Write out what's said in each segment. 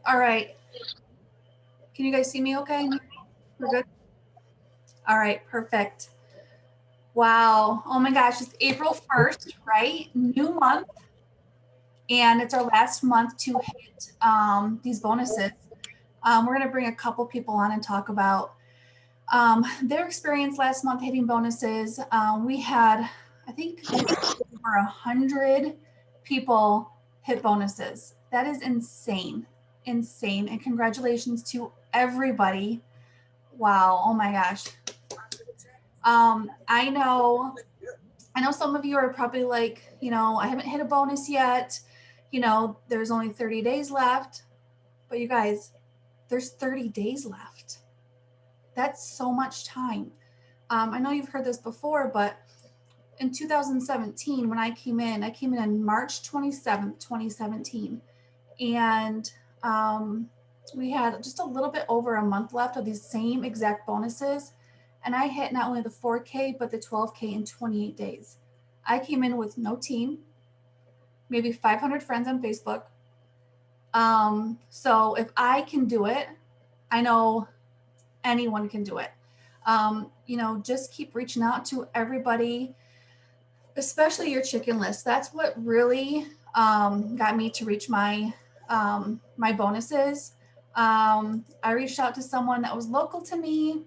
All right. Can you guys see me okay? We're good? All right, perfect. Wow. Oh my gosh, it's April 1st, right? New month. And it's our last month to hit these bonuses. We're going to bring a couple people on and talk about their experience last month hitting bonuses. We had, I think, over 100 people hit bonuses. That is insane. Insane. And congratulations to everybody. Wow. Oh my gosh. I know some of you are probably like, I haven't hit a bonus yet. There's only 30 days left. But you guys, there's 30 days left. That's so much time. I know you've heard this before, but in 2017, when I came in on March 27th, 2017. And we had just a little bit over a month left of these same exact bonuses. And I hit not only the 4K, but the 12K in 28 days. I came in with no team, maybe 500 friends on Facebook. So if I can do it, I know anyone can do it. Just keep reaching out to everybody, especially your chicken list. That's what really got me to reach my bonuses. I reached out to someone that was local to me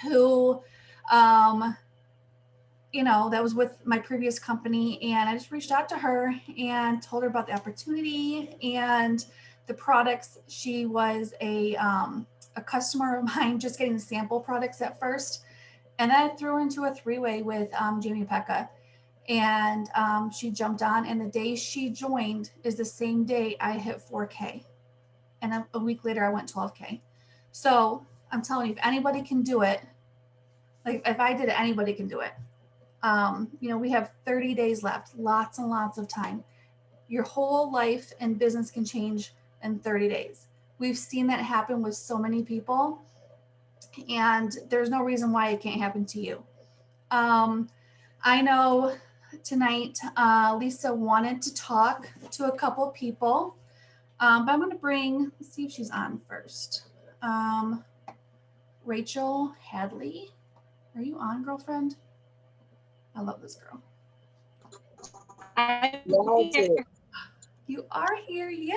who, that was with my previous company. And I just reached out to her and told her about the opportunity and the products. She was a customer of mine, just getting sample products at first. And then I threw her into a three-way with Jamie Pekka. And she jumped on. And the day she joined is the same day I hit 4K. And a week later, I went 12K. So I'm telling you, if anybody can do it, like if I did it, anybody can do it. We have 30 days left, lots and lots of time. Your whole life and business can change in 30 days. We've seen that happen with so many people, and there's no reason why it can't happen to you. I know tonight Lisa wanted to talk to a couple people, but I'm going to let's see if she's on first. Rachel Hadley, are you on, girlfriend? I love this girl. You are here. Yay.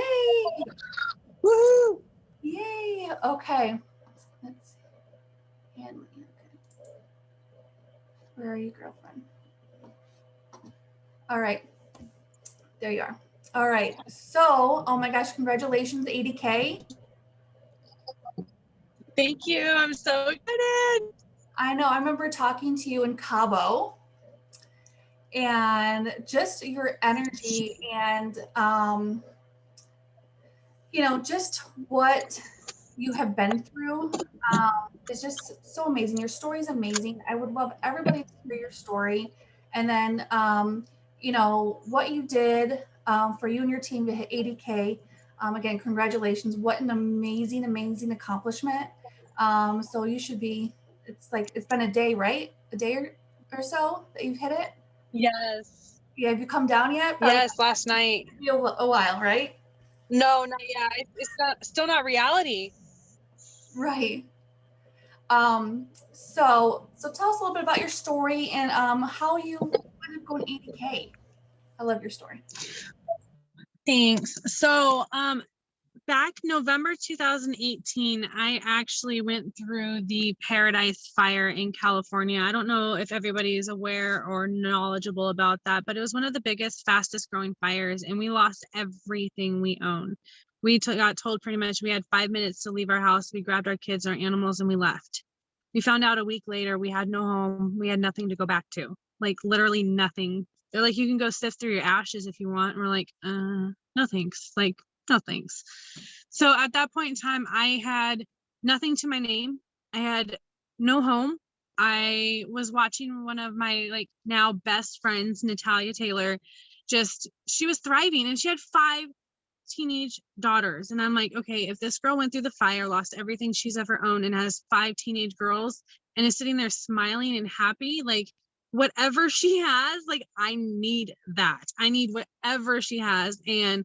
Woo! Yay. Okay. Let's see. Hadley. Okay. Where are you, girlfriend? All right. There you are. All right. So, oh my gosh, congratulations, 80K. Thank you. I'm so excited. I know. I remember talking to you in Cabo and just your energy and, just what you have been through is just so amazing. Your story is amazing. I would love everybody to hear your story. And then, what you did for you and your team to hit 80K. Again, congratulations. What an amazing, amazing accomplishment. So you should be, it's been a day, right? A day or so that you've hit it? Yes. Yeah, have you come down yet? Probably yes, last night. A while, right? No, not yet. It's still not reality. Right. So tell us a little bit about your story and how you ended up going 80K. I love your story. Thanks. So back November 2018, I actually went through the Paradise Fire in California. I don't know if everybody is aware or knowledgeable about that, but it was one of the biggest, fastest growing fires, and we lost everything we owned. We got told pretty much we had 5 minutes to leave our house. We grabbed our kids, our animals, and we left. We found out a week later we had no home. We had nothing to go back to, like literally nothing. They're like, you can go sift through your ashes if you want. And we're like, no thanks. Like, no thanks. So at that point in time, I had nothing to my name. I had no home. I was watching one of my now best friends, Natalia Taylor, she was thriving, and she had 5 teenage daughters. And I'm like, okay, if this girl went through the fire, lost everything she's ever owned, and has 5 teenage girls and is sitting there smiling and happy, whatever she has, I need that. I need whatever she has. And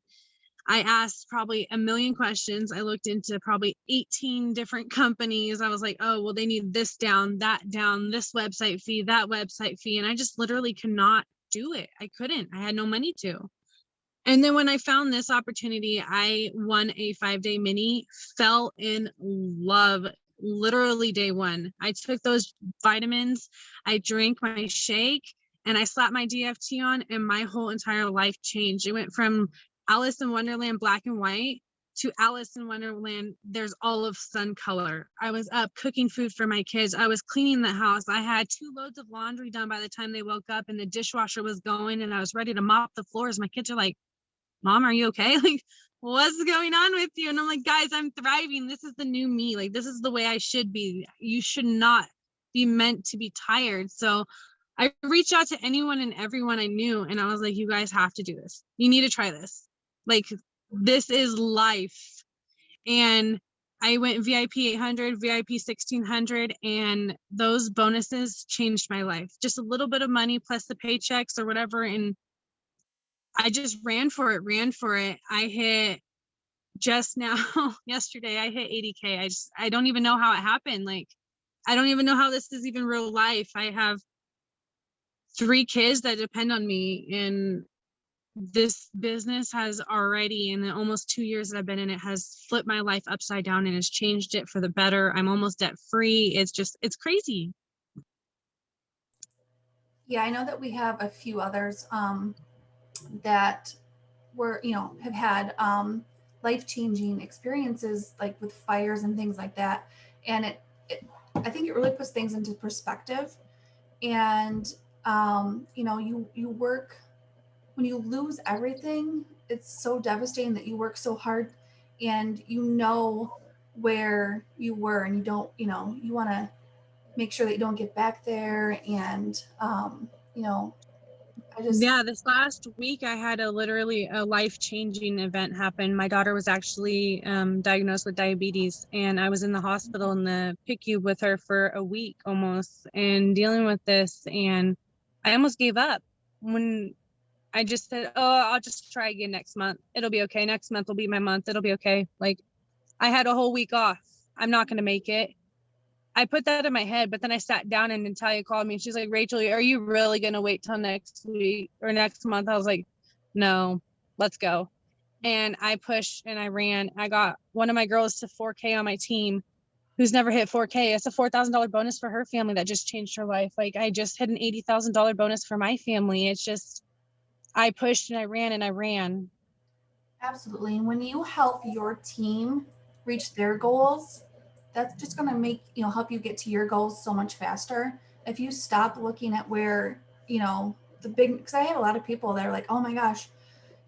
I asked probably a million questions. I looked into probably 18 different companies. I was like, oh, well, they need this down, that down, this website fee, that website fee. And I just literally could not do it. I couldn't. I had no money to. And then when I found this opportunity, I won a 5-day mini, fell in love literally day one. I took those vitamins, I drank my shake, and I slapped my DFT on, and my whole entire life changed. It went from Alice in Wonderland black and white to Alice in Wonderland, there's olive sun color. I was up cooking food for my kids. I was cleaning the house. I had 2 loads of laundry done by the time they woke up, and the dishwasher was going, and I was ready to mop the floors. My kids are like, Mom, are you okay? Like, what's going on with you? And I'm like, guys, I'm thriving. This is the new me. Like, this is the way I should be. You should not be meant to be tired. So I reached out to anyone and everyone I knew, and I was like, you guys have to do this. You need to try this. Like, this is life. And I went VIP 800, VIP 1600, and those bonuses changed my life. Just a little bit of money plus the paychecks or whatever. And I just ran for it. I hit just now, yesterday, I hit 80K. I don't even know how it happened. Like, I don't even know how this is even real life. I have 3 kids that depend on me, and this business has already, in the almost 2 years that I've been in it, has flipped my life upside down and has changed it for the better. I'm almost debt free. It's crazy. Yeah, I know that we have a few others that were, have had life-changing experiences, like with fires and things like that. And I think it really puts things into perspective. And you work, when you lose everything, it's so devastating that you work so hard, and where you were, and you don't, you want to make sure that you don't get back there. And Yeah, this last week I had literally a life-changing event happen. My daughter was actually diagnosed with diabetes, and I was in the hospital in the PICU with her for a week almost, and dealing with this, and I almost gave up when I just said, oh, I'll just try again next month. It'll be okay. Next month will be my month. It'll be okay. Like, I had a whole week off. I'm not going to make it. I put that in my head, but then I sat down and Natalia called me and she's like, Rachel, are you really going to wait till next week or next month? I was like, no, let's go. And I pushed and I ran. I got one of my girls to 4K on my team who's never hit 4K. It's a $4,000 bonus for her family that just changed her life. Like, I just hit an $80,000 bonus for my family. It's just, I pushed and I ran and I ran. Absolutely. And when you help your team reach their goals, that's just going to help you get to your goals so much faster. If you stop looking at where, the big, because I have a lot of people that are like, oh my gosh,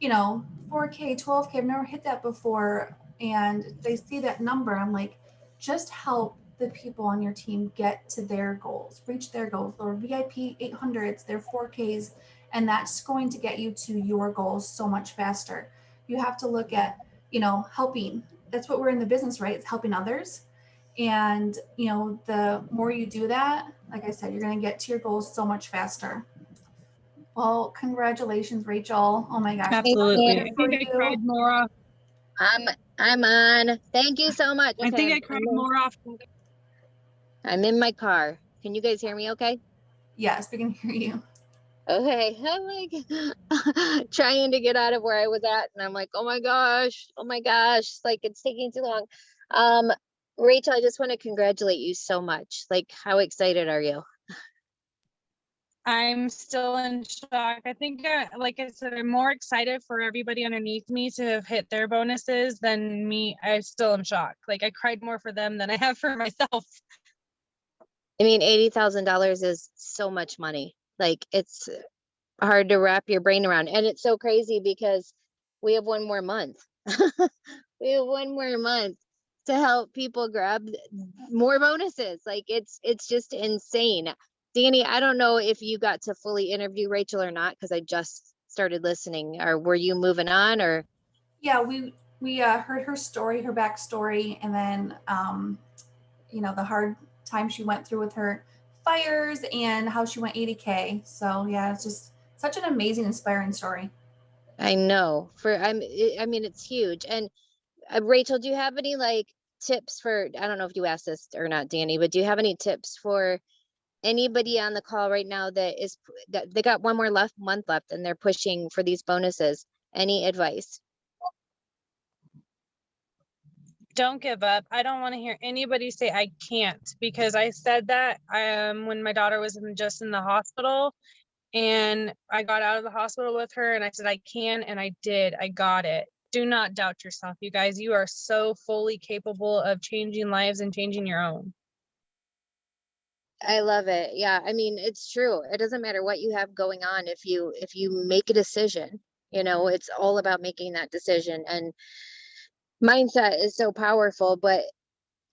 4K, 12K, I've never hit that before. And they see that number. I'm like, just help the people on your team get to their goals, reach their goals, their VIP 800s, their 4Ks, and that's going to get you to your goals so much faster. You have to look at, helping. That's what we're in the business, right? It's helping others. And, the more you do that, like I said, you're going to get to your goals so much faster. Well, congratulations, Rachel. Oh my gosh. Absolutely. I you. think I cried more off. I'm on. Thank you so much. I think I cried more off. I'm in my car. Can you guys hear me okay? Yes, we can hear you. Okay. I'm like trying to get out of where I was at, and I'm like, oh my gosh. Like, it's taking too long. Rachel, I just want to congratulate you so much. Like, how excited are you? I'm still in shock. I think, like I said, I'm more excited for everybody underneath me to have hit their bonuses than me. I still am shocked. Like, I cried more for them than I have for myself. I mean, $80,000 is so much money. Like, it's hard to wrap your brain around. And it's so crazy because we have one more month. We have one more month to help people grab more bonuses. Like, it's just insane. Danny, I don't know if you got to fully interview Rachel or not, because I just started listening. Or were you moving on? Or Yeah, we heard her story, her backstory, and then the hard time she went through with her fires and how she went 80K. So yeah, it's just such an amazing, inspiring story. I know I mean, it's huge. And Rachel, do you have any like tips for, I don't know if you asked this or not, Danny, but do you have any tips for anybody on the call right now that they got one more month left and they're pushing for these bonuses? Any advice? Don't give up. I don't want to hear anybody say I can't, because I said that when my daughter was just in the hospital, and I got out of the hospital with her and I said I can, and I did. I got it. Do not doubt yourself, you guys. You are so fully capable of changing lives and changing your own. I love it. Yeah, I mean, it's true. It doesn't matter what you have going on. If you make a decision, it's all about making that decision. And mindset is so powerful. But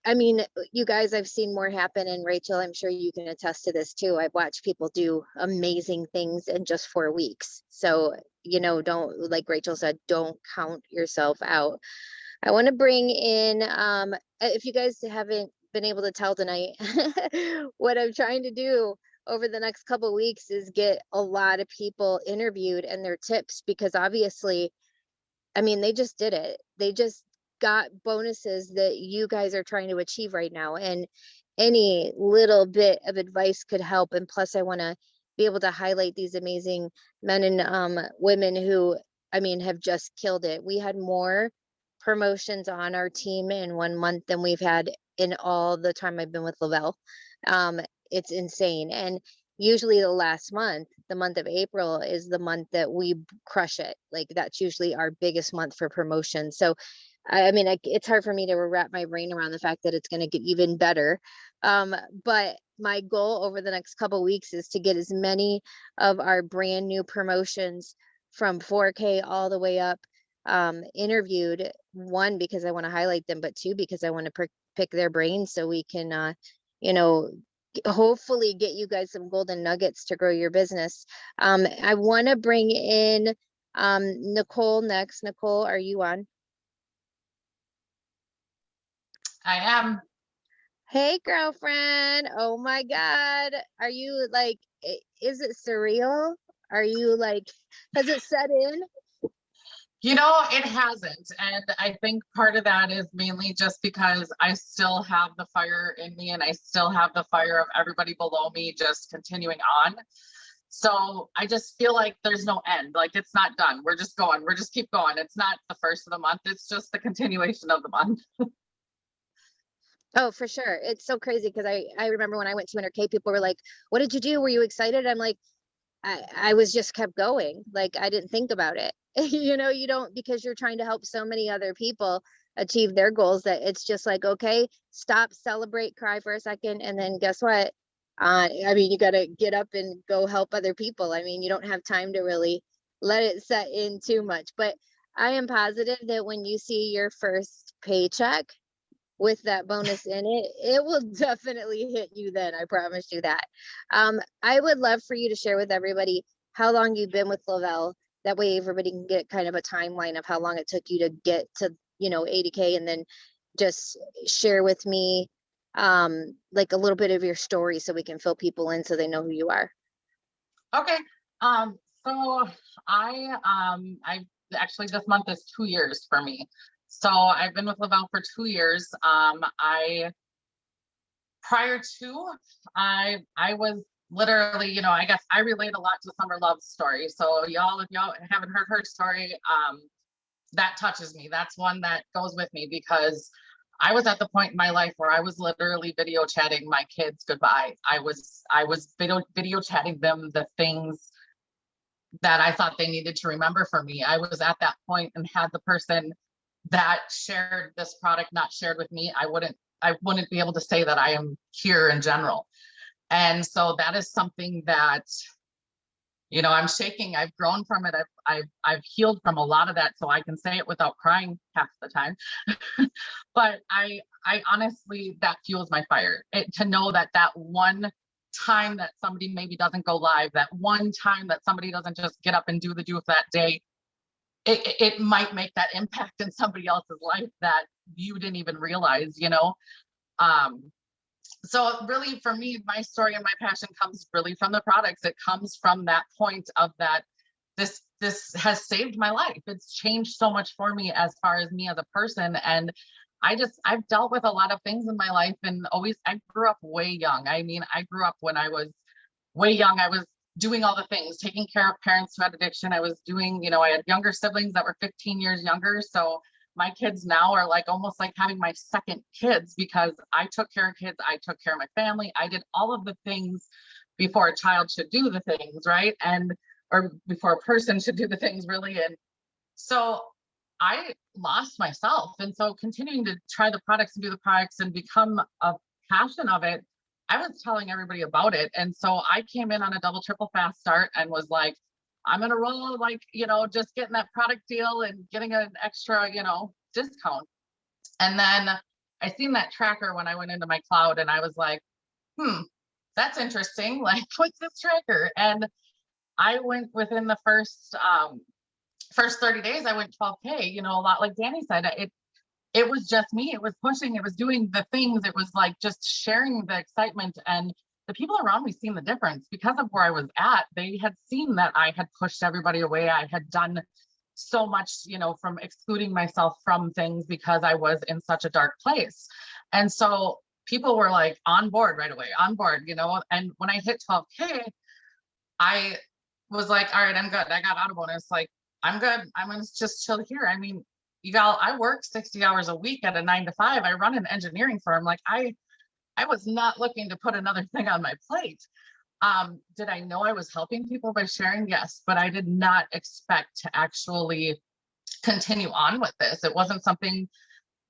I mean, you guys, I've seen more happen. And Rachel, I'm sure you can attest to this too. I've watched people do amazing things in just 4 weeks. So, don't, like Rachel said, don't count yourself out. I want to bring in, if you guys haven't been able to tell tonight, what I'm trying to do over the next couple weeks is get a lot of people interviewed and their tips, because obviously, I mean, they just did it. They just got bonuses that you guys are trying to achieve right now. And any little bit of advice could help. And plus, I want to be able to highlight these amazing men and women who, I mean, have just killed it. We had more promotions on our team in 1 month than we've had in all the time I've been with Lavelle. It's insane. And usually the last month, the month of April, is the month that we crush it. Like, that's usually our biggest month for promotion. So I mean, it's hard for me to wrap my brain around the fact that it's going to get even better. But my goal over the next couple weeks is to get as many of our brand new promotions from 4K all the way up interviewed. One, because I want to highlight them, but two, because I want to pick their brains so we can, you know, hopefully get you guys some golden nuggets to grow your business. I want to bring in Nicole next. Nicole, are you on? I am. Hey, girlfriend. Oh my God. Are you like, is it surreal? Are you like, has it set in? It hasn't. And I think part of that is mainly just because I still have the fire in me, and I still have the fire of everybody below me just continuing on. So I just feel like there's no end. Like, it's not done. We're just going. We're just keep going. It's not the first of the month. It's just the continuation of the month. Oh, for sure. It's so crazy because I remember when I went 200K, people were like, what did you do? Were you excited? I'm like, I was just kept going. Like, I didn't think about it. You don't, because you're trying to help so many other people achieve their goals, that it's just like, okay, stop, celebrate, cry for a second. And then guess what? I mean, you got to get up and go help other people. I mean, you don't have time to really let it set in too much, but I am positive that when you see your first paycheck with that bonus in it, it will definitely hit you then. I promise you that. I would love for you to share with everybody how long you've been with Lavelle. That way everybody can get kind of a timeline of how long it took you to get to, 80K, and then just share with me like a little bit of your story so we can fill people in so they know who you are. Okay. So I actually, this month is 2 years for me. So I've been with Lavelle for 2 years. I was literally, I guess I relate a lot to Summer Love's story. So if y'all haven't heard her story, that touches me. That's one that goes with me, because I was at the point in my life where I was literally video chatting my kids goodbye. I was video chatting them the things that I thought they needed to remember from me. I was at that point, and had the person that shared this product not shared with me, I wouldn't be able to say that I am here in general. And so that is something that, I'm shaking. I've grown from it. I've healed from a lot of that, so I can say it without crying half the time. But I honestly, that fuels my fire. To know that one time that somebody maybe doesn't go live, that one time that somebody doesn't just get up and do the do that day, it might make that impact in somebody else's life that you didn't even realize, So really, for me, my story and my passion comes really from the products. It comes from that point of this this has saved my life. It's changed so much for me as far as me as a person. And I've dealt with a lot of things in my life, and I grew up way young. I mean, I grew up when I was way young. I was doing all the things, taking care of parents who had addiction. I was doing, I had younger siblings that were 15 years younger. So my kids now are like almost like having my second kids, because I took care of kids. I took care of my family. I did all of the things before a child should do the things, right? Or before a person should do the things, really. And so I lost myself. And so continuing to try the products and do the products and become a passion of it, I was telling everybody about it. And so I came in on a double, triple fast start and was like, I'm going to roll, like, just getting that product deal and getting an extra, discount. And then I seen that tracker when I went into my cloud, and I was like, that's interesting. Like, what's this tracker? And I went within the first 30 days, I went 12K, a lot like Danny said, it was just me. It was pushing, it was doing the things. It was like just sharing the excitement, and the people around me seen the difference because of where I was at. They had seen that I had pushed everybody away. I had done so much, from excluding myself from things because I was in such a dark place. And so people were like on board right away, on board, and when I hit 12K, I was like, all right, I'm good. I got auto bonus. Like, I'm good. I'm going to just chill here. I mean, I work 60 hours a week at a 9 to 5. I run an engineering firm. Like, I was not looking to put another thing on my plate. Did I know I was helping people by sharing? Yes, but I did not expect to actually continue on with this. It wasn't something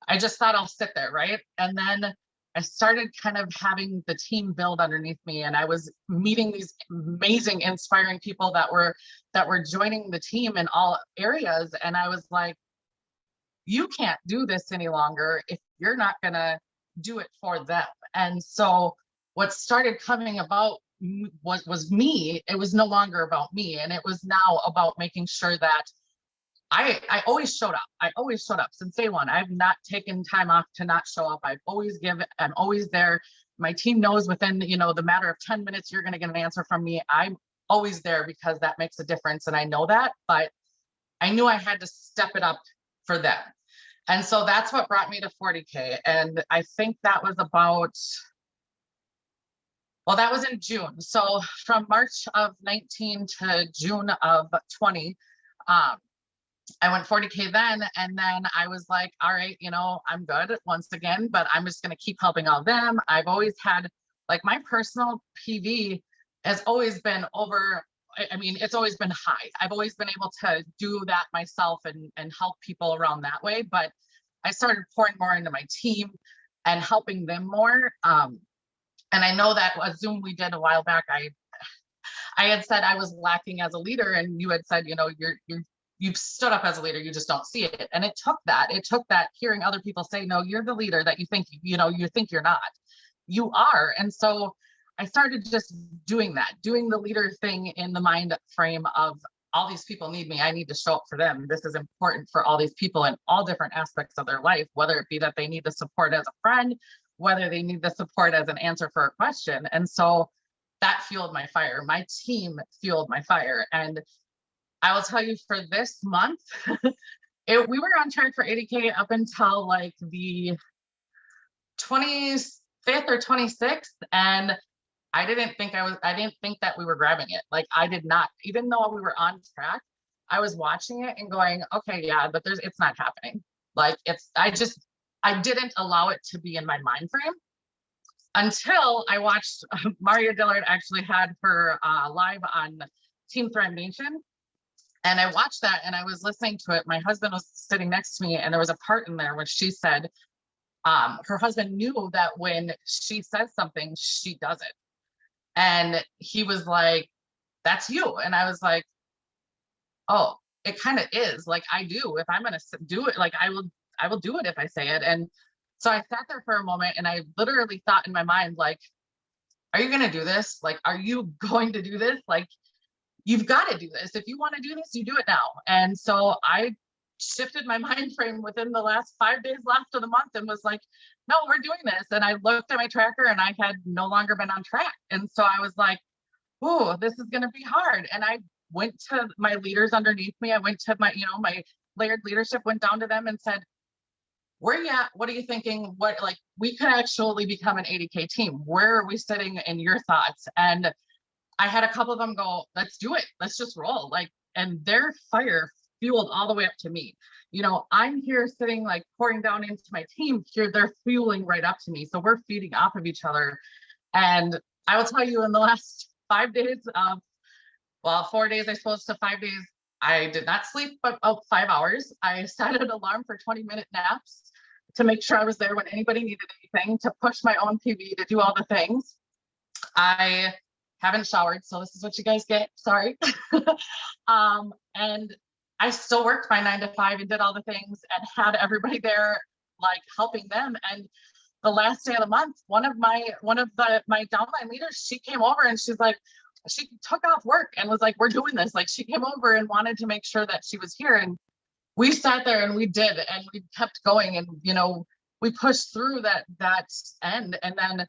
I just thought I'll sit there, right? And then I started kind of having the team build underneath me, and I was meeting these amazing, inspiring people that were joining the team in all areas. And I was like, you can't do this any longer if you're not gonna do it for them. And so what started coming about was me. It was no longer about me, and it was now about making sure that I always showed up. I always showed up since day one. I've not taken time off to not show up. I'm always there. My team knows within, the matter of 10 minutes, you're going to get an answer from me. I'm always there because that makes a difference. And I know that, but I knew I had to step it up for them. And so that's what brought me to 40K. And I think that was that was in June. So from March of 19 to June of 20, I went 40K then, and then I was like, all right, I'm good once again, but I'm just going to keep helping all of them. I've always had, like, my personal PV has always been it's always been high. I've always been able to do that myself and help people around that way. But I started pouring more into my team and helping them more. And I know that a Zoom we did a while back, I had said I was lacking as a leader, and you had said, you've stood up as a leader, you just don't see it. And it took that hearing other people say, no, you're the leader that you think you're not, you are. And so I started just doing the leader thing in the mind frame of, all these people need me. I need to show up for them. This is important for all these people in all different aspects of their life, whether it be that they need the support as a friend, whether they need the support as an answer for a question. And so that fueled my fire. My team fueled my fire. And I will tell you, for this month, we were on track for 80K up until like the 25th or 26th. And I didn't think that we were grabbing it. Like, I did not, even though we were on track, I was watching it and going, okay, yeah, but it's not happening. Like, I didn't allow it to be in my mind frame until I watched Maria Dillard actually had her live on Team Thrive Nation. And I watched that and I was listening to it. My husband was sitting next to me, and there was a part in there where she said her husband knew that when she says something, she does it. And he was like, that's you. And I was like, oh, it kind of is. Like, I do. If I'm going to do it, like, I will do it if I say it. And so I sat there for a moment, and I literally thought in my mind, like, are you going to do this? Like, are you going to do this? Like, you've got to do this. If you want to do this, you do it now. And so I shifted my mind frame within the last 5 days left of the month and was like, no, we're doing this. And I looked at my tracker and I had no longer been on track. And so I was like, oh, this is going to be hard. And I went to my leaders underneath me. I went to my, my layered leadership, went down to them and said, where you at? What are you thinking? What, like, we could actually become an 80K team. Where are we sitting in your thoughts? And I had a couple of them go, let's do it. Let's just roll. Like, and their fire fueled all the way up to me. I'm here sitting, like, pouring down into my team here. They're fueling right up to me. So we're feeding off of each other. And I will tell you, in the last 5 days of, 4 days, I suppose, to 5 days, I did not sleep but about 5 hours. I set an alarm for 20-minute naps to make sure I was there when anybody needed anything, to push my own PV, to do all the things. I haven't showered, so this is what you guys get. Sorry. And I still worked my 9 to 5 and did all the things and had everybody there, like, helping them. And the last day of the month, one of my downline leaders, she came over and she's like, she took off work and was like, we're doing this. Like, she came over and wanted to make sure that she was here. And we sat there and we did, and we kept going, and, we pushed through that end. And then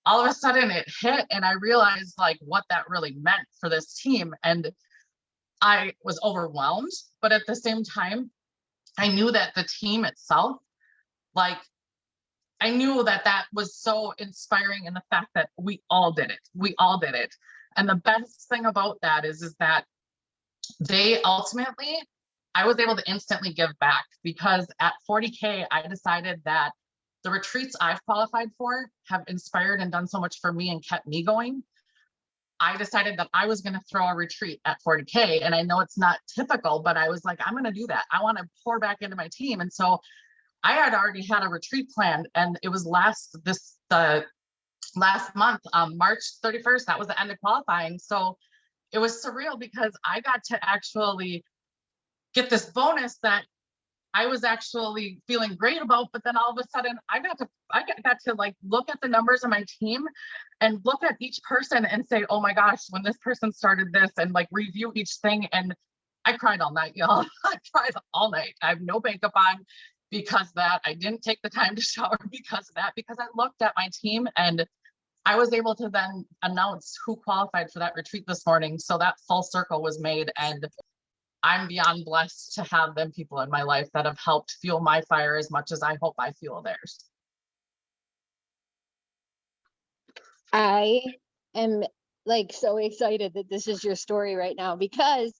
all of a sudden it hit, and I realized, like, what that really meant for this team. And I was overwhelmed, but at the same time, I knew that the team itself, like, I knew that was so inspiring, in the fact that we all did it. We all did it. And the best thing about that is that they ultimately, I was able to instantly give back, because at 40K, I decided that the retreats I've qualified for have inspired and done so much for me and kept me going. I decided that I was going to throw a retreat at 40K. And I know it's not typical, but I was like, I'm going to do that. I want to pour back into my team. And so I had already had a retreat planned, and it was last month, March 31st, that was the end of qualifying. So it was surreal, because I got to actually get this bonus that I was actually feeling great about. But then all of a sudden I got to like look at the numbers of my team and look at each person and say, oh my gosh, when this person started this, and like review each thing. And I cried all night, y'all. I cried all night. I have no makeup on because of that. I didn't take the time to shower because of that, because I looked at my team, and I was able to then announce who qualified for that retreat this morning. So that full circle was made, and I'm beyond blessed to have them people in my life that have helped fuel my fire as much as I hope I fuel theirs. I am, like, so excited that this is your story right now, because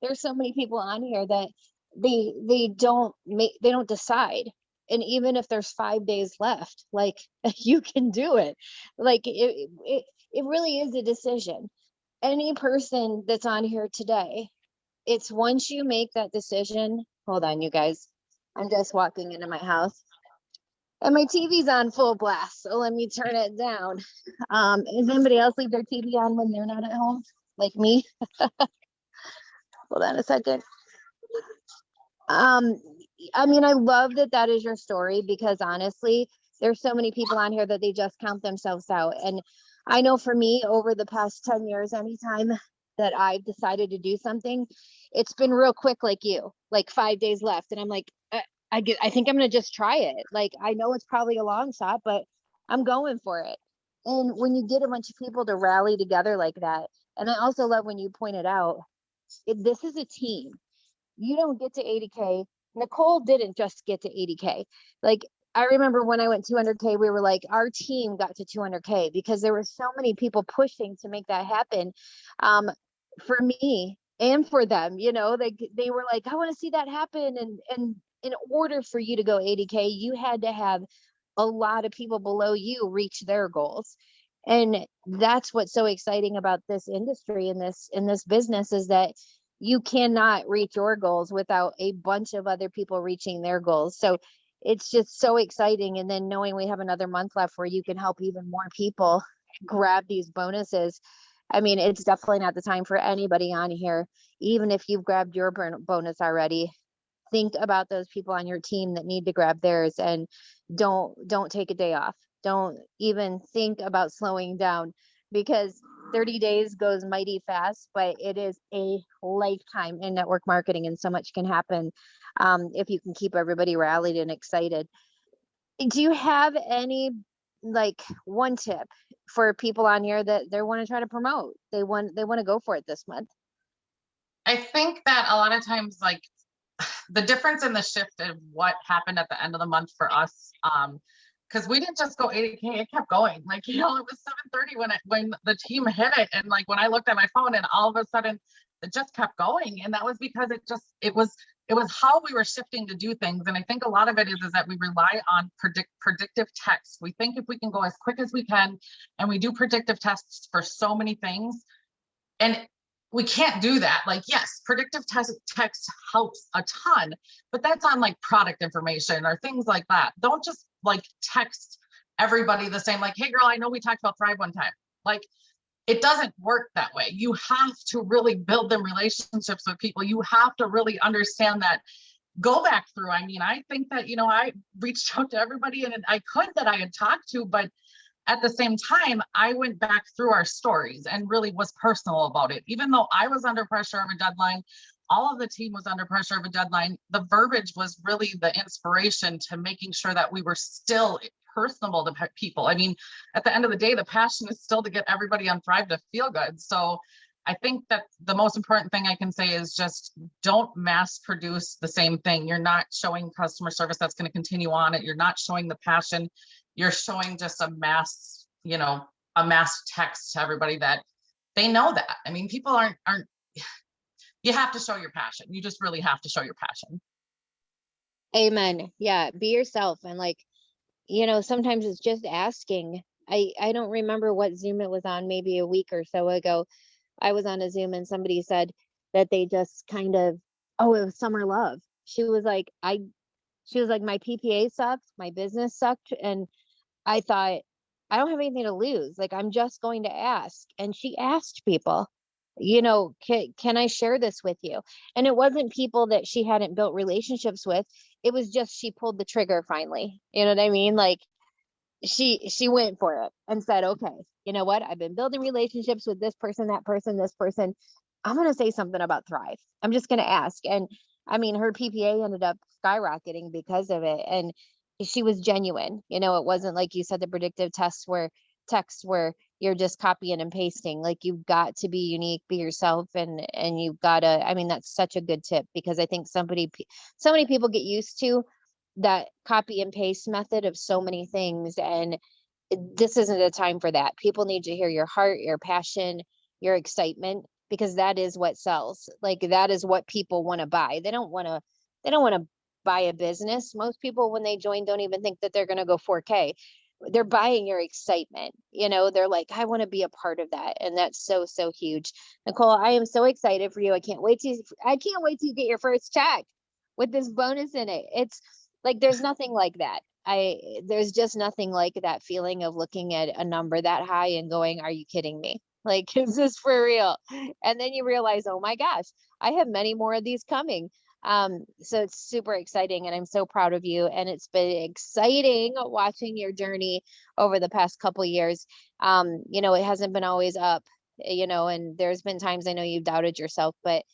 there's so many people on here that they don't decide. And even if there's 5 days left, like, you can do it. Like, it really is a decision. Any person that's on here today, it's once you make that decision. Hold on, you guys. I'm just walking into my house, and my TV's on full blast, so let me turn it down. Does anybody else leave their TV on when they're not at home, like me? Hold on a second. I mean, I love that is your story, because honestly, there's so many people on here that they just count themselves out. And I know for me, over the past 10 years, anytime that I've decided to do something, it's been real quick, like you, like 5 days left. And I'm like, I think I'm going to just try it. Like, I know it's probably a long shot, but I'm going for it. And when you get a bunch of people to rally together like that, and I also love when you pointed out, this is a team. You don't get to 80K. Nicole didn't just get to 80K. Like, I remember when I went 200K, we were like, our team got to 200K because there were so many people pushing to make that happen. For me and for them, they were like, I want to see that happen. And in order for you to go 80K, you had to have a lot of people below you reach their goals. And that's what's so exciting about this industry and this business, is that you cannot reach your goals without a bunch of other people reaching their goals. So it's just so exciting. And then knowing we have another month left where you can help even more people grab these bonuses. I mean, it's definitely not the time for anybody on here. Even if you've grabbed your bonus already, think about those people on your team that need to grab theirs, and don't take a day off. Don't even think about slowing down, because 30 days goes mighty fast, but it is a lifetime in network marketing, and so much can happen if you can keep everybody rallied and excited. Do you have any, like, one tip for people on here that they want to try to promote? They want to go for it this month? I think that a lot of times, like, the difference in the shift of what happened at the end of the month for us, because we didn't just go 80K, it kept going. Like, it was 7:30 when the team hit it. And like when I looked at my phone and all of a sudden it just kept going. And that was because it was how we were shifting to do things. And I think a lot of it is that we rely on predictive text. We think if we can go as quick as we can, and we do predictive tests for so many things, and we can't do that. Like, yes, predictive text helps a ton, but that's on like product information or things like that. Don't just like text everybody the same, like, hey girl, I know we talked about Thrive one time. Like, it doesn't work that way. You have to really build them relationships with people. You have to really understand that. Go back through. I mean, I think that, I reached out to everybody and that I had talked to, but at the same time, I went back through our stories and really was personal about it. Even though I was under pressure of a deadline, all of the team was under pressure of a deadline. The verbiage was really the inspiration to making sure that we were still personable to people. I mean, at the end of the day, the passion is still to get everybody on Thrive to feel good. So I think that the most important thing I can say is just don't mass produce the same thing. You're not showing customer service that's going to continue on it. You're not showing the passion. You're showing just a mass text to everybody that they know that. I mean, people aren't, you have to show your passion. You just really have to show your passion. Amen. Yeah. Be yourself. And like, sometimes it's just asking. I don't remember what Zoom it was on, maybe a week or so ago. I was on a Zoom and somebody said that they just kind of, it was Summer Love. She was like, my PPA sucked, my business sucked. And I thought, I don't have anything to lose. Like, I'm just going to ask. And she asked people, can I share this with you? And it wasn't people that she hadn't built relationships with. It was just, she pulled the trigger finally. You know what I mean? Like, she went for it and said, okay, you know what? I've been building relationships with this person, that person, this person. I'm going to say something about Thrive. I'm just going to ask. And I mean, her PPA ended up skyrocketing because of it. And she was genuine. It wasn't like you said, the predictive texts where you're just copying and pasting. Like, you've got to be unique, be yourself. And you've got to, I mean, that's such a good tip, because I think so many people get used to that copy and paste method of so many things. And this isn't a time for that. People need to hear your heart, your passion, your excitement, because that is what sells. Like, that is what people want to buy. They don't want to buy a business. Most people, when they join, don't even think that they're going to go 4K. They're buying your excitement. They're like, I want to be a part of that. And that's so, so huge. Nicole, I am so excited for you. I can't wait to get your first check with this bonus in it. It's like, there's nothing like that. There's just nothing like that feeling of looking at a number that high and going, are you kidding me? Like, is this for real? And then you realize, oh my gosh, I have many more of these coming. So it's super exciting, and I'm so proud of you. And it's been exciting watching your journey over the past couple years. It hasn't been always up, and there's been times I know you've doubted yourself, but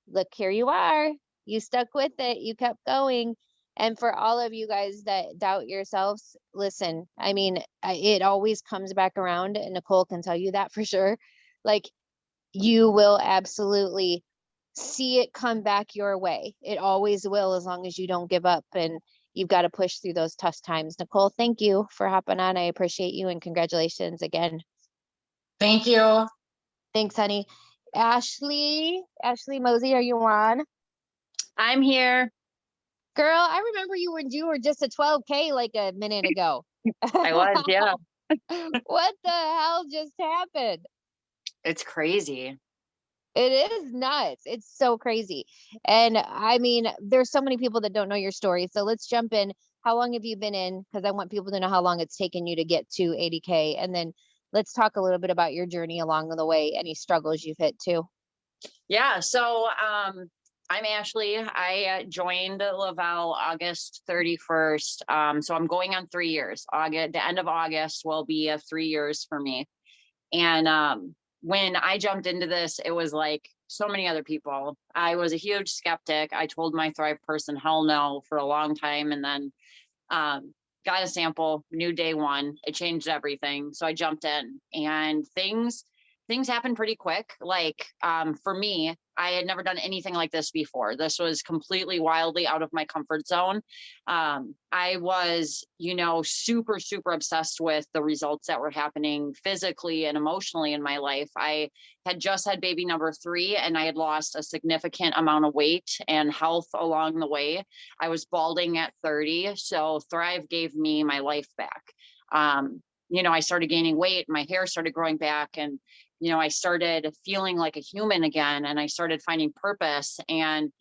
look, here you are. You stuck with it. You kept going. And for all of you guys that doubt yourselves, listen, I mean, it always comes back around, and Nicole can tell you that for sure. Like, you will absolutely see it come back your way. It always will, as long as you don't give up, and you've got to push through those tough times. Nicole, thank you for hopping on. I appreciate you, and congratulations again. Thank you. Thanks, honey. Ashley Mosey, are you on? I'm here. Girl, I remember you when you were just a 12K like a minute ago. I was, yeah. What the hell just happened? It's crazy. It is nuts. It's so crazy. And I mean, there's so many people that don't know your story. So let's jump in. How long have you been in? Because I want people to know how long it's taken you to get to 80K. And then let's talk a little bit about your journey along the way, any struggles you've hit too. Yeah. So I'm Ashley. I joined Lavelle August 31st. So I'm going on 3 years. The end of August will be 3 years for me. And when I jumped into this, it was like so many other people. I was a huge skeptic. I told my Thrive person, hell no, for a long time. And then got a sample, knew day one, it changed everything. So I jumped in, and things happened pretty quick. Like for me, I had never done anything like this before. This was completely wildly out of my comfort zone. I was, super, super obsessed with the results that were happening physically and emotionally in my life. I had just had baby number 3 and I had lost a significant amount of weight and health along the way. I was balding at 30. So Thrive gave me my life back. I started gaining weight, my hair started growing back, and I started feeling like a human again, and I started finding purpose. And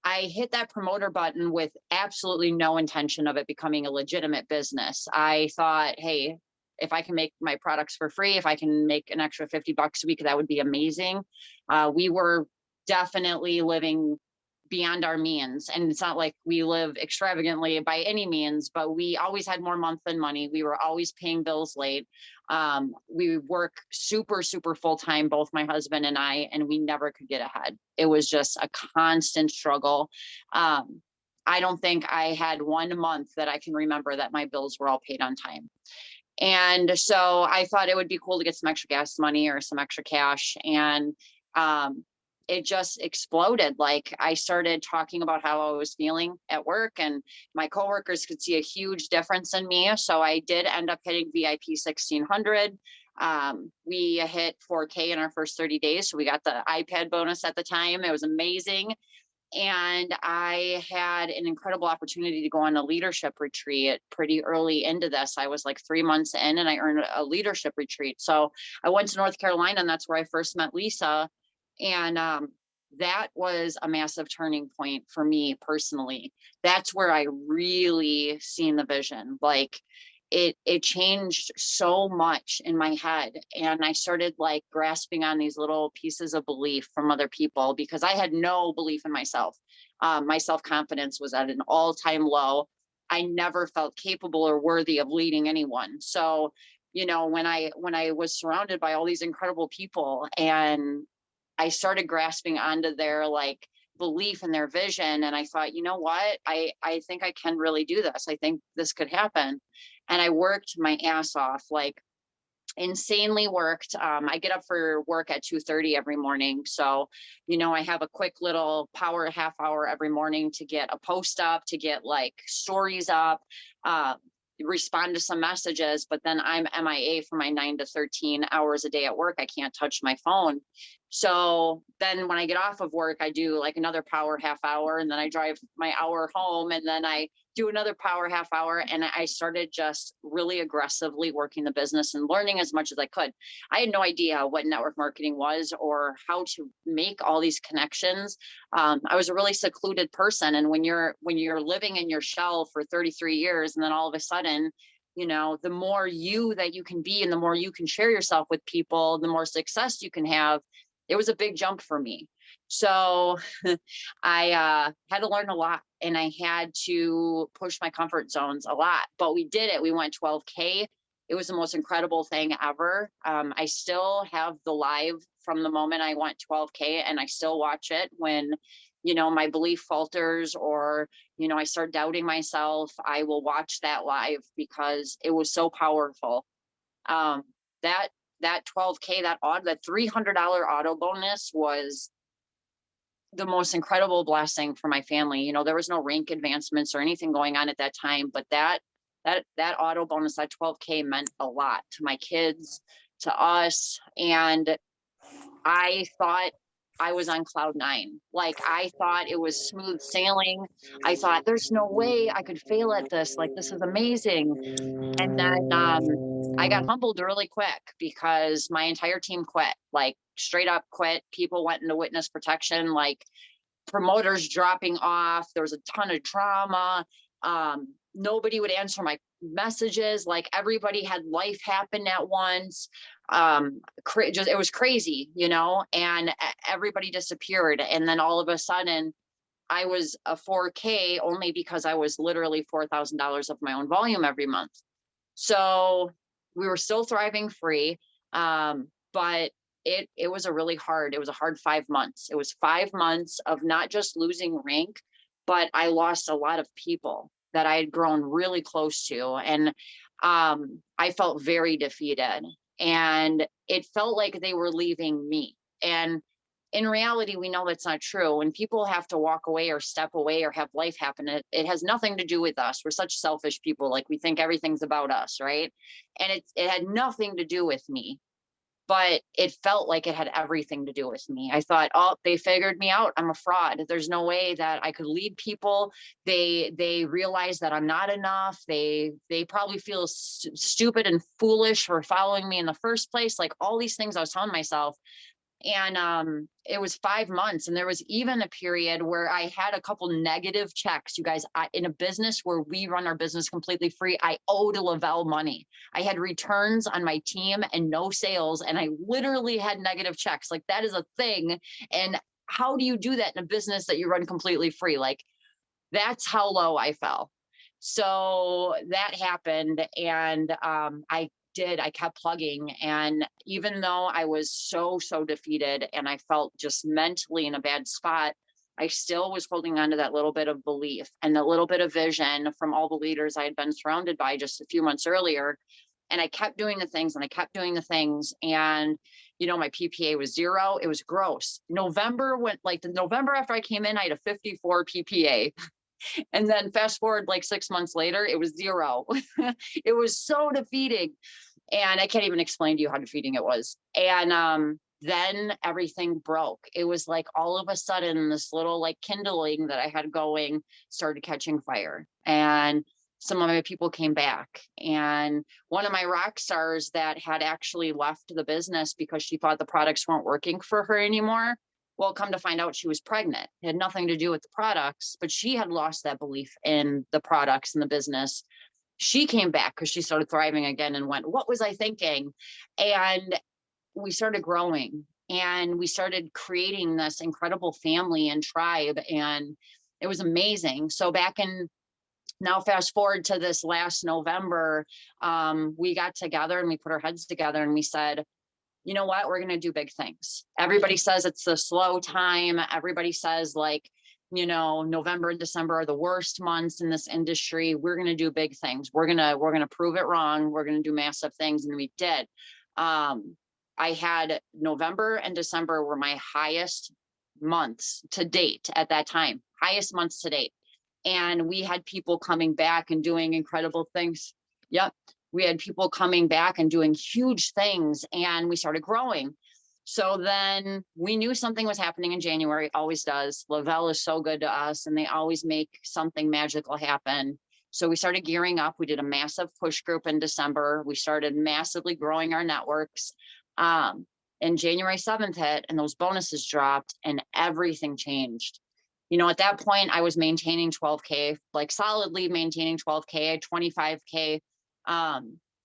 I hit that promoter button with absolutely no intention of it becoming a legitimate business. I thought, hey, if I can make my products for free, if I can make an extra $50 a week, that would be amazing. We were definitely living beyond our means. And it's not like we live extravagantly by any means, but we always had more month than money. We were always paying bills late. We work super, super full time, both my husband and I, and we never could get ahead. It was just a constant struggle. I don't think I had 1 month that I can remember that my bills were all paid on time. And so I thought it would be cool to get some extra gas money or some extra cash. And it just exploded. Like, I started talking about how I was feeling at work, and my coworkers could see a huge difference in me. So I did end up hitting VIP 1600. We hit 4K in our first 30 days. So we got the iPad bonus at the time. It was amazing. And I had an incredible opportunity to go on a leadership retreat pretty early into this. I was like 3 months in and I earned a leadership retreat. So I went to North Carolina, and that's where I first met Lisa. And that was a massive turning point for me personally. That's where I really seen the vision. Like, it changed so much in my head. And I started like grasping on these little pieces of belief from other people, because I had no belief in myself. My self-confidence was at an all-time low. I never felt capable or worthy of leading anyone. So, when I was surrounded by all these incredible people, and I started grasping onto their like belief and their vision. And I thought, you know what, I think I can really do this. I think this could happen. And I worked my ass off, like insanely worked. I get up for work at 2:30 every morning. So, I have a quick little power half hour every morning to get a post up, to get like stories up, respond to some messages, but then I'm MIA for my 9 to 13 hours a day at work. I can't touch my phone. So then when I get off of work, I do like another power half hour, and then I drive my hour home, and then I do another power half hour. And I started just really aggressively working the business and learning as much as I could. I had no idea what network marketing was or how to make all these connections. I was a really secluded person. And when you're living in your shell for 33 years, and then all of a sudden, the more you that you can be and the more you can share yourself with people, the more success you can have. It was a big jump for me. So I had to learn a lot, and I had to push my comfort zones a lot, but we did it. We went 12K. It was the most incredible thing ever. I still have the live from the moment I went 12K, and I still watch it when, my belief falters, or, I start doubting myself. I will watch that live because it was so powerful. That 12K, that $300 auto bonus was the most incredible blessing for my family. There was no rank advancements or anything going on at that time, but that auto bonus, that 12K meant a lot to my kids, to us. And I thought I was on cloud 9. Like, I thought it was smooth sailing. I thought there's no way I could fail at this. Like, this is amazing. And then I got humbled really quick because my entire team quit, like straight up quit. People went into witness protection, like promoters dropping off. There was a ton of drama. Nobody would answer my messages. Like, everybody had life happen at once. It was crazy, and everybody disappeared. And then all of a sudden I was a 4K only because I was literally $4,000 of my own volume every month. So we were still thriving free. But it was a hard 5 months. It was 5 months of not just losing rank, but I lost a lot of people that I had grown really close to. And I felt very defeated, and it felt like they were leaving me. And In reality, we know that's not true. When people have to walk away or step away or have life happen, it has nothing to do with us. We're such selfish people. Like, we think everything's about us, right? And it had nothing to do with me, but it felt like it had everything to do with me. I thought, oh, they figured me out. I'm a fraud. There's no way that I could lead people. They realize that I'm not enough. They probably feel stupid and foolish for following me in the first place. Like, all these things I was telling myself. And it was 5 months, and there was even a period where I had a couple negative checks. You guys, in a business where we run our business completely free, I owed Lavelle money. I had returns on my team and no sales, and I literally had negative checks. Like, that is a thing. And how do you do that in a business that you run completely free? Like, that's how low I fell. So that happened, and I kept plugging. And even though I was so defeated and I felt just mentally in a bad spot, I still was holding on to that little bit of belief and that little bit of vision from all the leaders I had been surrounded by just a few months earlier. And I kept doing the things and I kept doing the things. And, my PPA was 0. It was gross. November went, like, the November after I came in, I had a 54 PPA. And then fast forward like 6 months later, it was 0. It was so defeating. And I can't even explain to you how defeating it was. And then everything broke. It was like, all of a sudden, this little like kindling that I had going started catching fire. And some of my people came back. And one of my rock stars that had actually left the business because she thought the products weren't working for her anymore. Well, come to find out, she was pregnant. It had nothing to do with the products, but she had lost that belief in the products and the business. She came back because she started thriving again and went, what was I thinking? And we started growing, and we started creating this incredible family and tribe, and it was amazing. So now fast forward to this last November, we got together and we put our heads together and we said, you know what, we're going to do big things. Everybody says it's a slow time. Everybody says, like, November and December are the worst months in this industry. We're going to do big things. We're going to prove it wrong. We're going to do massive things. And we did. I had November and December were my highest months to date at that time, highest months to date. And we had people coming back and doing incredible things. Yep. We had people coming back and doing huge things, and we started growing. So then we knew something was happening in January, always does. Lavelle is so good to us, and they always make something magical happen. So we started gearing up. We did a massive push group in December. We started massively growing our networks. And January 7th hit, and those bonuses dropped, and everything changed. At that point, I was maintaining 12K, like solidly maintaining 12K, 25K.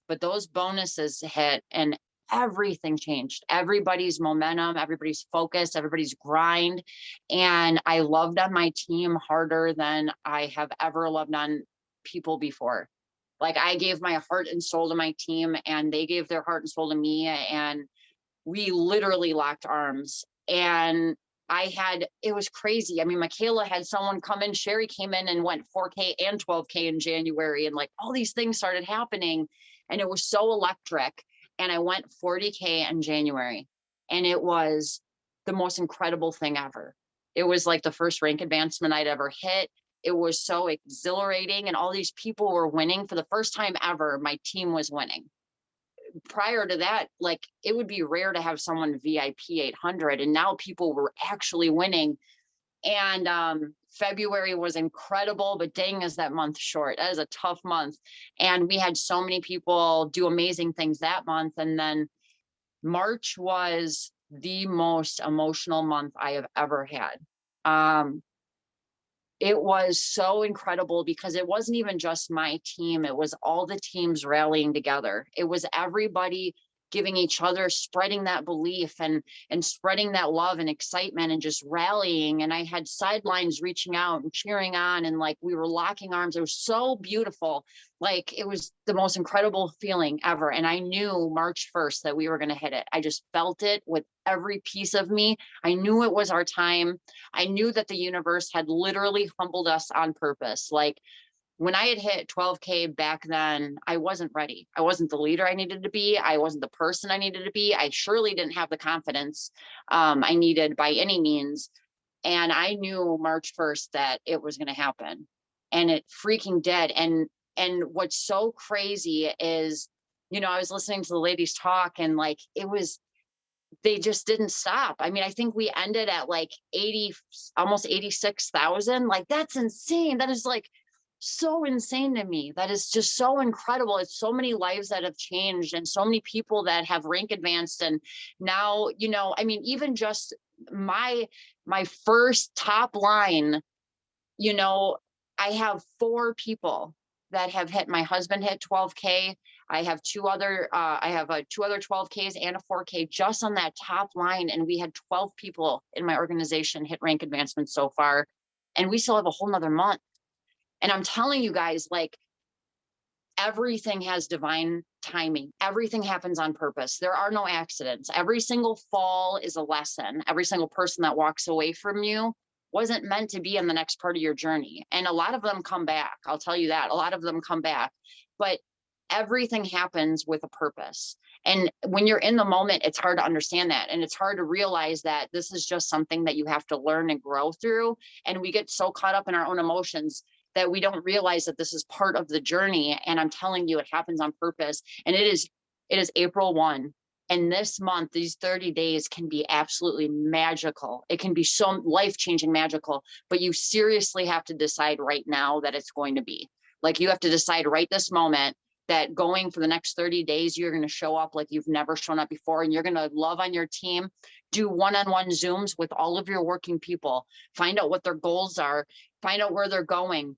But those bonuses hit, and everything changed. Everybody's momentum, everybody's focus, everybody's grind. And I loved on my team harder than I have ever loved on people before. Like, I gave my heart and soul to my team, and they gave their heart and soul to me. And we literally locked arms. And it was crazy. I mean, Michaela had someone come in, Sherry came in and went 4K and 12K in January. And like, all these things started happening, and it was so electric. And I went 40K in January, and it was the most incredible thing ever. It was like the first rank advancement I'd ever hit. It was so exhilarating, and all these people were winning. For the first time ever, my team was winning. Prior to that, like, it would be rare to have someone VIP 800, and now people were actually winning. And February was incredible, but dang, is that month short. That is a tough month. And we had so many people do amazing things that month. And then March was the most emotional month I have ever had. It was so incredible because it wasn't even just my team. It was all the teams rallying together. It was everybody giving each other, spreading that belief and spreading that love and excitement and just rallying. And I had sidelines reaching out and cheering on, and like, we were locking arms. It was so beautiful. Like, it was the most incredible feeling ever. And I knew March 1st that we were going to hit it. I just felt it with every piece of me. I knew it was our time. I knew that the universe had literally humbled us on purpose. Like, when I had hit 12K back then, I wasn't ready. I wasn't the leader I needed to be. I wasn't the person I needed to be. I surely didn't have the confidence I needed by any means. And I knew March 1st that it was going to happen, and it freaking did. And what's so crazy is, you know, I was listening to the ladies talk, and like, they just didn't stop. I mean, I think we ended at like 80, almost 86,000. Like, that's insane. That is like so insane to me. That is just so incredible. It's so many lives that have changed, and so many people that have rank advanced. And now, you know, I mean, even just my first top line, you know, I have 4 people that have hit. My husband hit 12K. I have 2 other, 2 other 12Ks and a 4K just on that top line. And we had 12 people in my organization hit rank advancement so far. And we still have a whole nother month. And I'm telling you guys, like, everything has divine timing. Everything happens on purpose. There are no accidents. Every single fall is a lesson. Every single person that walks away from you wasn't meant to be in the next part of your journey. And a lot of them come back. I'll tell you that. A lot of them come back. But everything happens with a purpose. And when you're in the moment, it's hard to understand that. And it's hard to realize that this is just something that you have to learn and grow through. And we get so caught up in our own emotions that we don't realize that this is part of the journey. And I'm telling you, it happens on purpose. And it is April 1. And this month, these 30 days can be absolutely magical. It can be so life-changing magical, but you seriously have to decide right now that it's going to be. Like, you have to decide right this moment that going for the next 30 days, you're going to show up like you've never shown up before, and you're going to love on your team, do one-on-one Zooms with all of your working people, find out what their goals are, find out where they're going.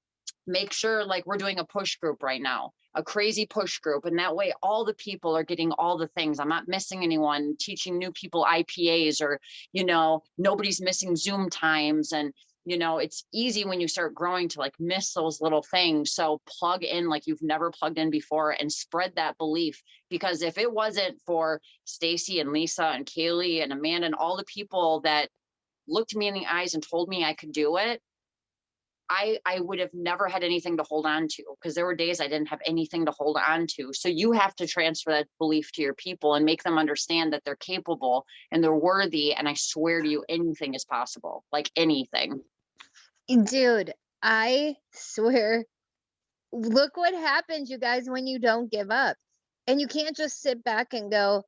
Make sure, like, we're doing a push group right now, a crazy push group. And that way all the people are getting all the things. I'm not missing anyone, teaching new people IPAs, or, you know, nobody's missing Zoom times. And, you know, it's easy when you start growing to like miss those little things. So plug in like you've never plugged in before, and spread that belief. Because if it wasn't for Stacy and Lisa and Kaylee and Amanda and all the people that looked me in the eyes and told me I could do it, I would have never had anything to hold on to, because there were days I didn't have anything to hold on to. So you have to transfer that belief to your people and make them understand that they're capable and they're worthy. And I swear to you, anything is possible, like anything. Dude, I swear, look what happens, you guys, when you don't give up. And you can't just sit back and go,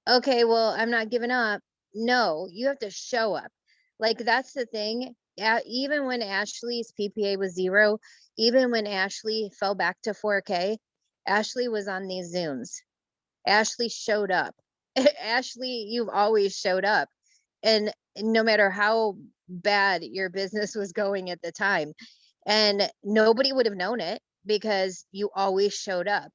okay, well, I'm not giving up. No, you have to show up. Like, that's the thing. Even when Ashley's PPA was 0, even when Ashley fell back to 4K, Ashley was on these Zooms. Ashley showed up. Ashley, you've always showed up. And no matter how bad your business was going at the time, and nobody would have known it because you always showed up.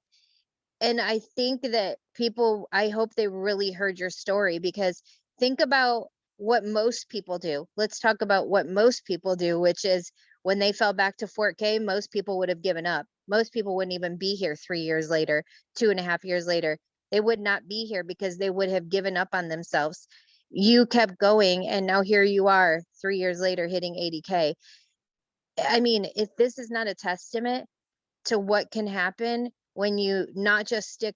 And I think that people, I hope they really heard your story, because think about what most people do. Let's talk about what most people do, which is when they fell back to 4K, most people would have given up. Most people wouldn't even be here 3 years later, 2.5 years later. They would not be here because they would have given up on themselves. You kept going, and now here you are 3 years later hitting 80K. I mean, if this is not a testament to what can happen when you not just stay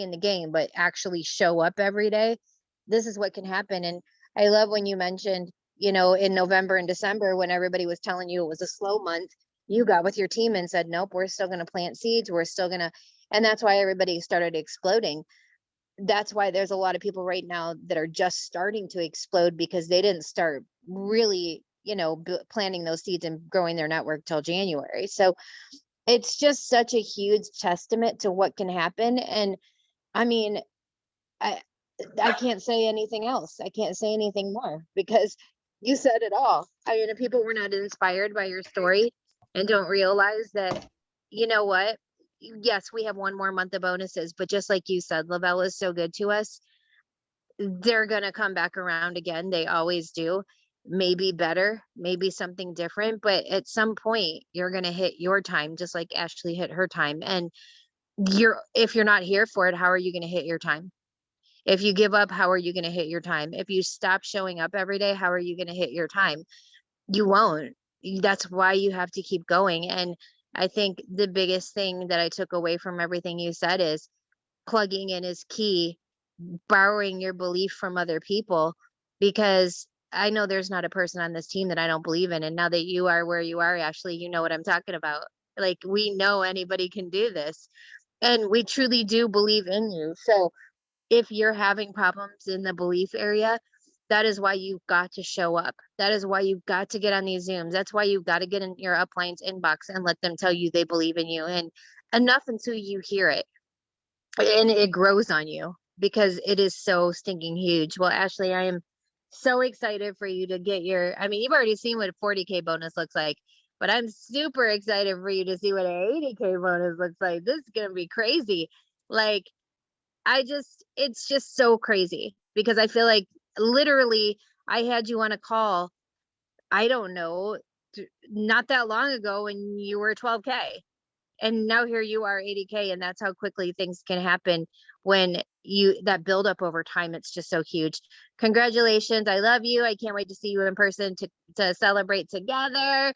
in the game, but actually show up every day, this is what can happen. And I love when you mentioned, you know, in November and December, when everybody was telling you it was a slow month, you got with your team and said, nope, we're still going to plant seeds. We're still going to, and that's why everybody started exploding. That's why there's a lot of people right now that are just starting to explode, because they didn't start really, you know, planting those seeds and growing their network till January. So it's just such a huge testament to what can happen. And I mean, I can't say anything else. I can't say anything more, because you said it all. I mean, if people were not inspired by your story and don't realize that, you know what? Yes, we have one more month of bonuses, but just like you said, Lavelle is so good to us. They're going to come back around again. They always do. Maybe better, maybe something different, but at some point you're going to hit your time, just like Ashley hit her time. And if you're not here for it, how are you going to hit your time? If you give up, how are you going to hit your time? If you stop showing up every day, how are you going to hit your time? You won't. that's why you have to keep going. And I think the biggest thing that I took away from everything you said is plugging in is key, borrowing your belief from other people, because I know there's not a person on this team that I don't believe in. And now that you are where you are, Ashley, you know what I'm talking about. Like, we know anybody can do this, and we truly do believe in you. So if you're having problems in the belief area, that is why you've got to show up. That is why you've got to get on these Zooms. That's why you've got to get in your upline's inbox and let them tell you they believe in you, and enough until you hear it and it grows on you, because it is so stinking huge. Well, Ashley, I am so excited for you to get your, I mean, you've already seen what a 40K bonus looks like, but I'm super excited for you to see what an 80K bonus looks like. This is going to be crazy. Like, it's just so crazy, because I feel like literally I had you on a call, I don't know, not that long ago, when you were 12K. And now here you are 80K, and that's how quickly things can happen when that build up over time. It's just so huge. Congratulations. I love you. I can't wait to see you in person to celebrate together.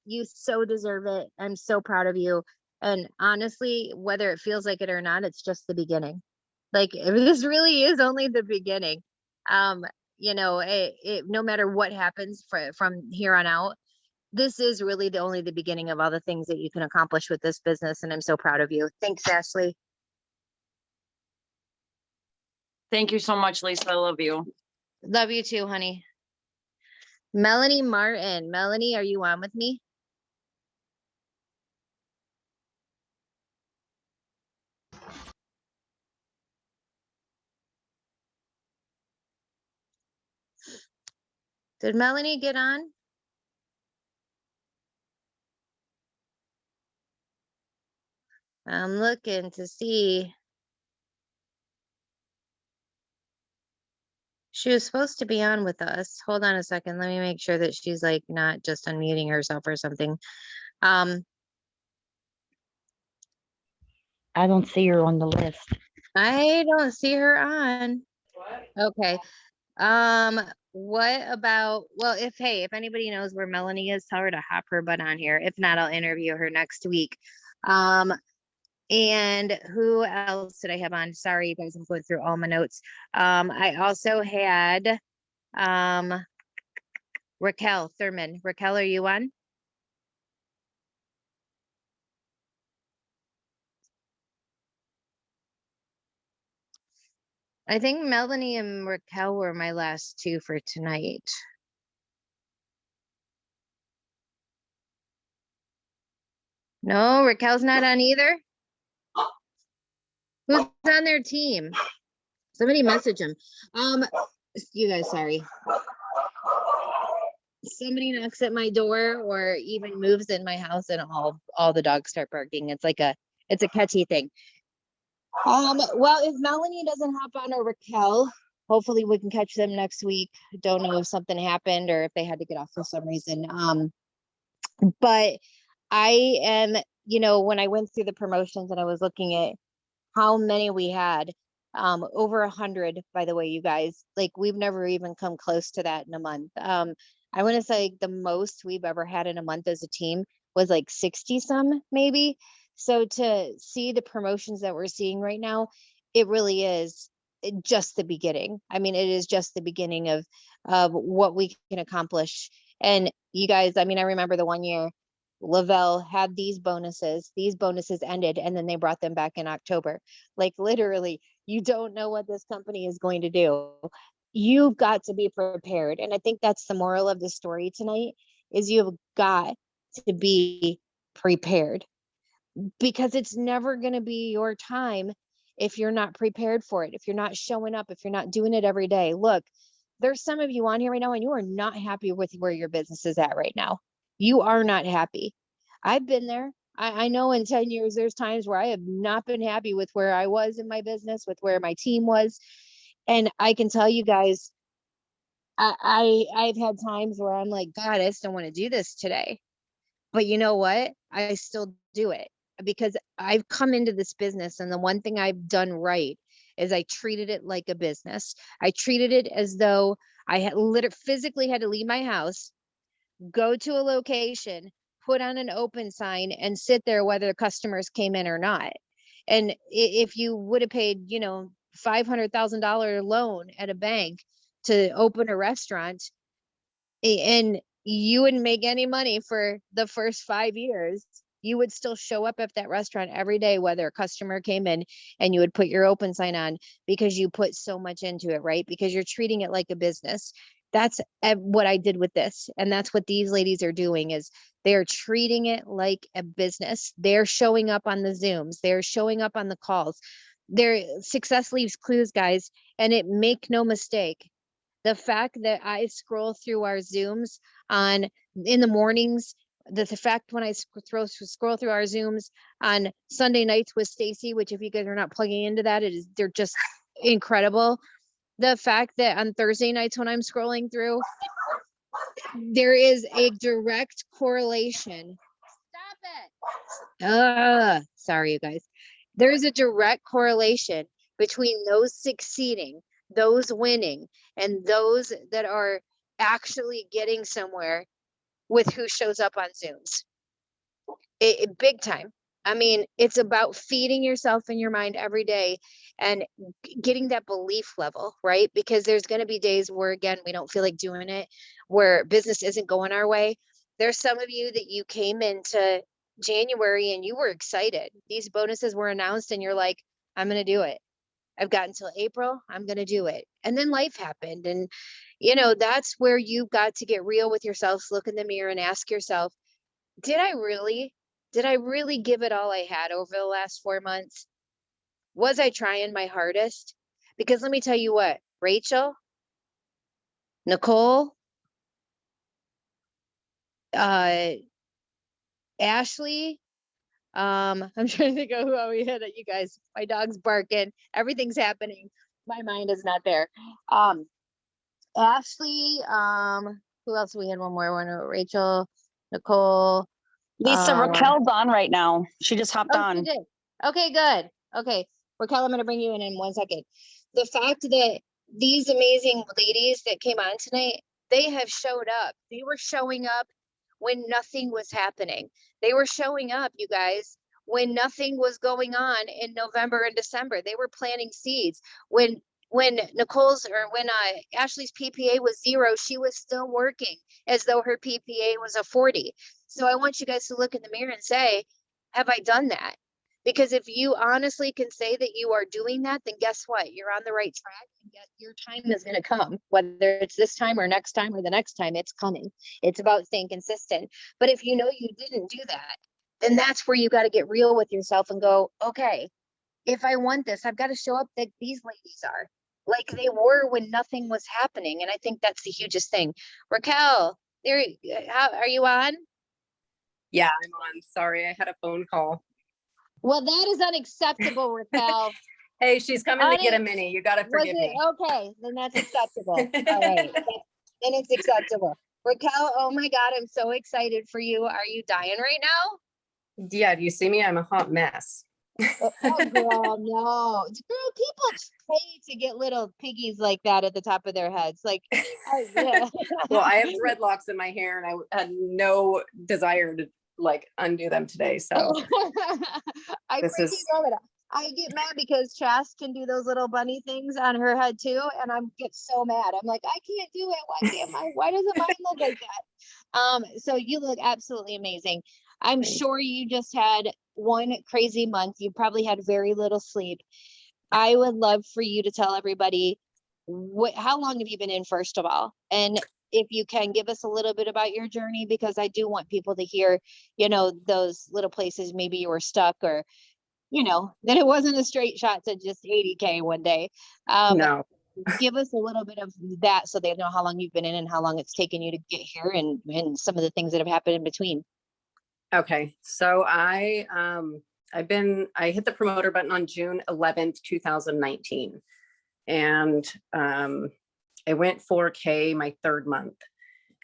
You so deserve it. I'm so proud of you. And honestly, whether it feels like it or not, it's just the beginning. Like, this really is only the beginning. No matter what happens from here on out, this is really only the beginning of all the things that you can accomplish with this business. And I'm so proud of you. Thanks, Ashley. Thank you so much, Lisa. I love you. Love you too, honey. Melanie Martin. Melanie, are you on with me? Did Melanie get on? I'm looking to see. She was supposed to be on with us. Hold on a second. Let me make sure that she's like not just unmuting herself or something. I don't see her on the list. I don't see her on. Okay. What about, well, if anybody knows where Melanie is, tell her to hop her butt on here. If not, I'll interview her next week. And who else did I have on? Sorry, you guys, I'm going through all my notes. I also had Raquel Thurman. Raquel, are you on? I think Melanie and Raquel were my last two for tonight. No, Raquel's not on either. Who's on their team? Somebody message him. You guys, sorry. Somebody knocks at my door or even moves in my house, and all the dogs start barking. It's a catchy thing. Well, if Melanie doesn't hop on, or Raquel, hopefully we can catch them next week. Don't know if something happened or if they had to get off for some reason. But I am, when I went through the promotions and I was looking at how many we had, over 100, by the way, you guys, like, we've never even come close to that in a month. I want to say the most we've ever had in a month as a team was like 60 some, maybe. So to see the promotions that we're seeing right now, it really is just the beginning. I mean, it is just the beginning of what we can accomplish. And you guys, I mean, I remember the one year Lavelle had these bonuses ended, and then they brought them back in October. Like, literally, you don't know what this company is going to do. You've got to be prepared. And I think that's the moral of the story tonight, is you've got to be prepared, because it's never going to be your time if you're not prepared for it, if you're not showing up, if you're not doing it every day. Look, there's some of you on here right now and you are not happy with where your business is at right now. You are not happy. I've been there. I know in 10 years, there's times where I have not been happy with where I was in my business, with where my team was. And I can tell you guys, I've had times where I'm like, God, I just don't want to do this today. But you know what? I still do it, because I've come into this business, and the one thing I've done right is I treated it like a business. I treated it as though I had physically had to leave my house, go to a location, put on an open sign and sit there whether customers came in or not. And if you would have paid, you know, $500,000 loan at a bank to open a restaurant, and you wouldn't make any money for the first 5 years, you would still show up at that restaurant every day, whether a customer came in, and you would put your open sign on because you put so much into it, right? Because you're treating it like a business. That's what I did with this. And that's what these ladies are doing is they're treating it like a business. They're showing up on the Zooms. They're showing up on the calls. Their success leaves clues, guys. And it make no mistake, the fact that I scroll through our Zooms on in the mornings, the fact when I scroll through our Zooms on Sunday nights with Stacy, which if you guys are not plugging into that, they're just incredible. The fact that on Thursday nights when I'm scrolling through, there is a direct correlation. Stop it. Sorry, you guys. There's a direct correlation between those succeeding, those winning, and those that are actually getting somewhere with who shows up on Zooms. Big time. I mean, it's about feeding yourself in your mind every day and getting that belief level, right? Because there's going to be days where, again, we don't feel like doing it, where business isn't going our way. There's some of you that you came into January and you were excited. These bonuses were announced and you're like, I'm going to do it. I've got until April. I'm going to do it. And then life happened. And, you know, that's where you've got to get real with yourself, look in the mirror and ask yourself, did I really give it all I had over the last 4 months? Was I trying my hardest? Because let me tell you what, Rachel, Nicole, Ashley, I'm trying to think of who we had. You guys, my dog's barking, everything's happening. My mind is not there. Ashley, who else? We had one more one, Rachel, Nicole. Lisa, Raquel's on right now. She just hopped Oh, she on. did. Okay, good. Okay, Raquel, I'm going to bring you in 1 second. The fact that these amazing ladies that came on tonight, they have showed up. They were showing up when nothing was happening. They were showing up, you guys, when nothing was going on in November and December. They were planting seeds. When Ashley's PPA was 0, she was still working as though her PPA was a 40. So I want you guys to look in the mirror and say, have I done that? Because if you honestly can say that you are doing that, then guess what? You're on the right track, and your time is going to come, whether it's this time or next time or the next time, it's coming. It's about staying consistent. But if you know you didn't do that, then that's where you got to get real with yourself and go, okay, if I want this, I've got to show up like these ladies are, like they were when nothing was happening. And I think that's the hugest thing. Raquel, are you on? Yeah, I'm on. Sorry, I had a phone call. Well, that is unacceptable, Raquel. Hey, she's coming to get a mini. You got to forgive me. Okay, then that's acceptable. All right, then it's acceptable. Raquel, oh my God, I'm so excited for you. Are you dying right now? Yeah, do you see me? I'm a hot mess. Oh, girl, no. Girl, people pay to get little piggies like that at the top of their heads. Like, yeah. Well, I have dreadlocks in my hair and I had no desire to like undo them today. So I get mad because Chas can do those little bunny things on her head too. And I get so mad. I'm like, I can't do it. Why doesn't mine look like that? So you look absolutely amazing. I'm sure you just had one crazy month. You probably had very little sleep. I would love for you to tell everybody how long have you been in, first of all? And if you can give us a little bit about your journey, because I do want people to hear, you know, those little places maybe you were stuck, or, you know, that it wasn't a straight shot to just 80K one day. no. Give us a little bit of that so they know how long you've been in and how long it's taken you to get here, and some of the things that have happened in between. Okay. So I hit the promoter button on June 11th, 2019. And I went 4K my 3rd month.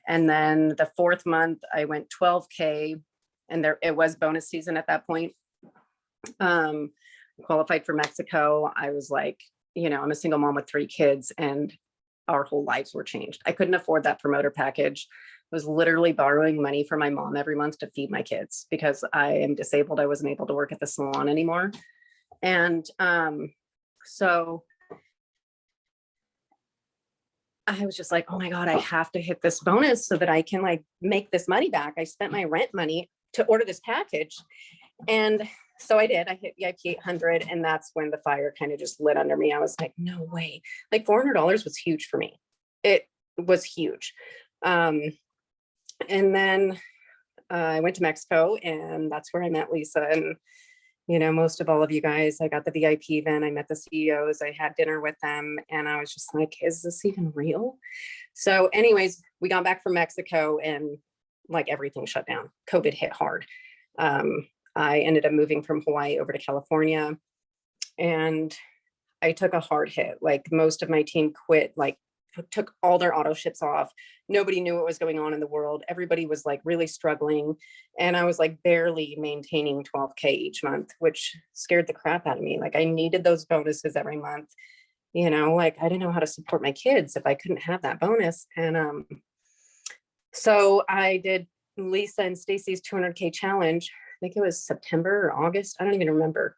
And then the 4th month I went 12K, and it was bonus season at that point. Qualified for Mexico. I was like, you know, I'm a single mom with 3 kids and our whole lives were changed. I couldn't afford that promoter package. was literally borrowing money from my mom every month to feed my kids because I am disabled. I wasn't able to work at the salon anymore. And so I was just like, oh my God, I have to hit this bonus so that I can like make this money back. I spent my rent money to order this package. And so I did. I hit VIP 800, and that's when the fire kind of just lit under me. I was like, no way. Like $400 was huge for me. It was huge. And then I went to Mexico, and that's where I met Lisa. And, you know, most of all of you guys, I got the VIP then. I met the CEOs, I had dinner with them, and I was just like, is this even real? So anyways, we got back from Mexico and like everything shut down. COVID hit hard. I ended up moving from Hawaii over to California, and I took a hard hit. Like most of my team quit, like took all their auto ships off. Nobody knew what was going on in the world. Everybody was like really struggling. And I was like barely maintaining 12K each month, which scared the crap out of me. Like I needed those bonuses every month. You know, like I didn't know how to support my kids if I couldn't have that bonus. And so I did Lisa and Stacy's 200K challenge. I think it was September or August. I don't even remember.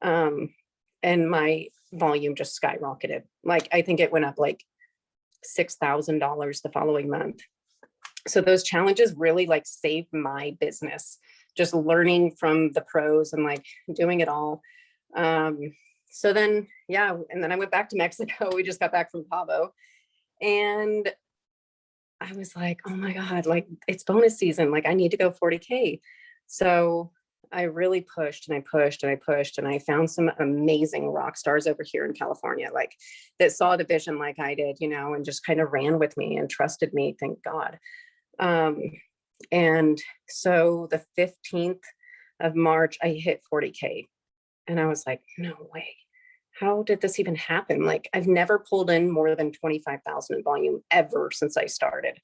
And my volume just skyrocketed. Like, I think it went up like $6,000 the following month. So those challenges really like saved my business, just learning from the pros and like doing it all. So then, yeah. And then I went back to Mexico. We just got back from Cabo, and I was like, oh my God, like it's bonus season. Like I need to go 40K. So I really pushed and I pushed and I pushed, and I found some amazing rock stars over here in California, like that saw the vision like I did, you know, and just kind of ran with me and trusted me. Thank God. And so the 15th of March, I hit 40K, and I was like, no way. How did this even happen? Like I've never pulled in more than 25,000 in volume ever since I started.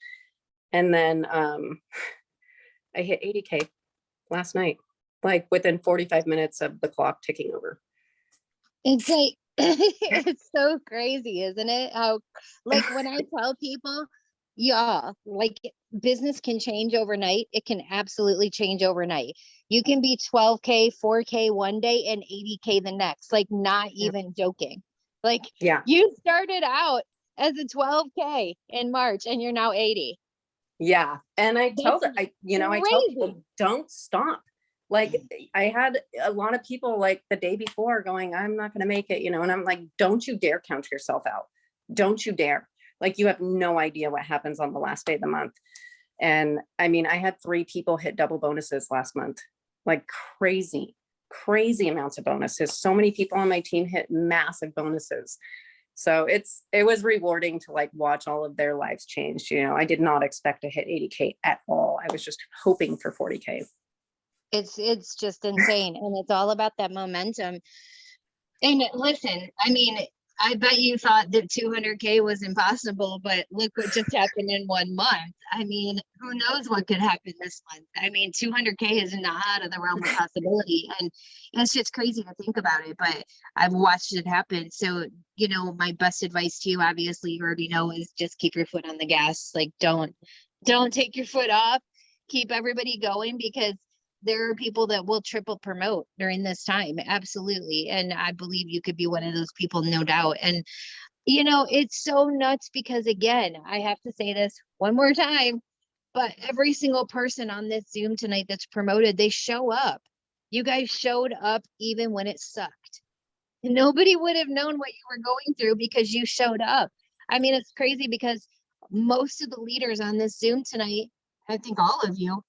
And then I hit 80K last night, like within 45 minutes of the clock ticking over. It's like, it's so crazy, isn't it? How, like when I tell people, yeah, like business can change overnight. It can absolutely change overnight. You can be 12K, 4K one day and 80K the next, like not even joking. Like Yeah. you started out as a 12K in March and you're now 80. Yeah. And I tell That's them, I tell crazy. people, don't stop. Like I had a lot of people like the day before going, I'm not going to make it, you know, and I'm like, don't you dare count yourself out. Don't you dare. Like you have no idea what happens on the last day of the month. And I mean, I had 3 people hit double bonuses last month, like crazy amounts of bonuses. So many people on my team hit massive bonuses. So it was rewarding to like watch all of their lives change. You know, I did not expect to hit 80K at all. I was just hoping for 40K. It's just insane. And it's all about that momentum. And listen, I mean, I bet you thought that 200K was impossible, but look what just happened in 1 month. I mean, who knows what could happen this month? I mean, 200K is not out of the realm of possibility. And it's just crazy to think about it, but I've watched it happen. So, you know, my best advice to you, obviously, you already know, is just keep your foot on the gas. Like, don't take your foot off. Keep everybody going, because there are people that will triple promote during this time. Absolutely. And I believe you could be one of those people, no doubt. And, you know, it's so nuts because, again, I have to say this one more time, but every single person on this Zoom tonight that's promoted, they show up. You guys showed up even when it sucked. Nobody would have known what you were going through because you showed up. I mean, it's crazy because most of the leaders on this Zoom tonight, I think all of you,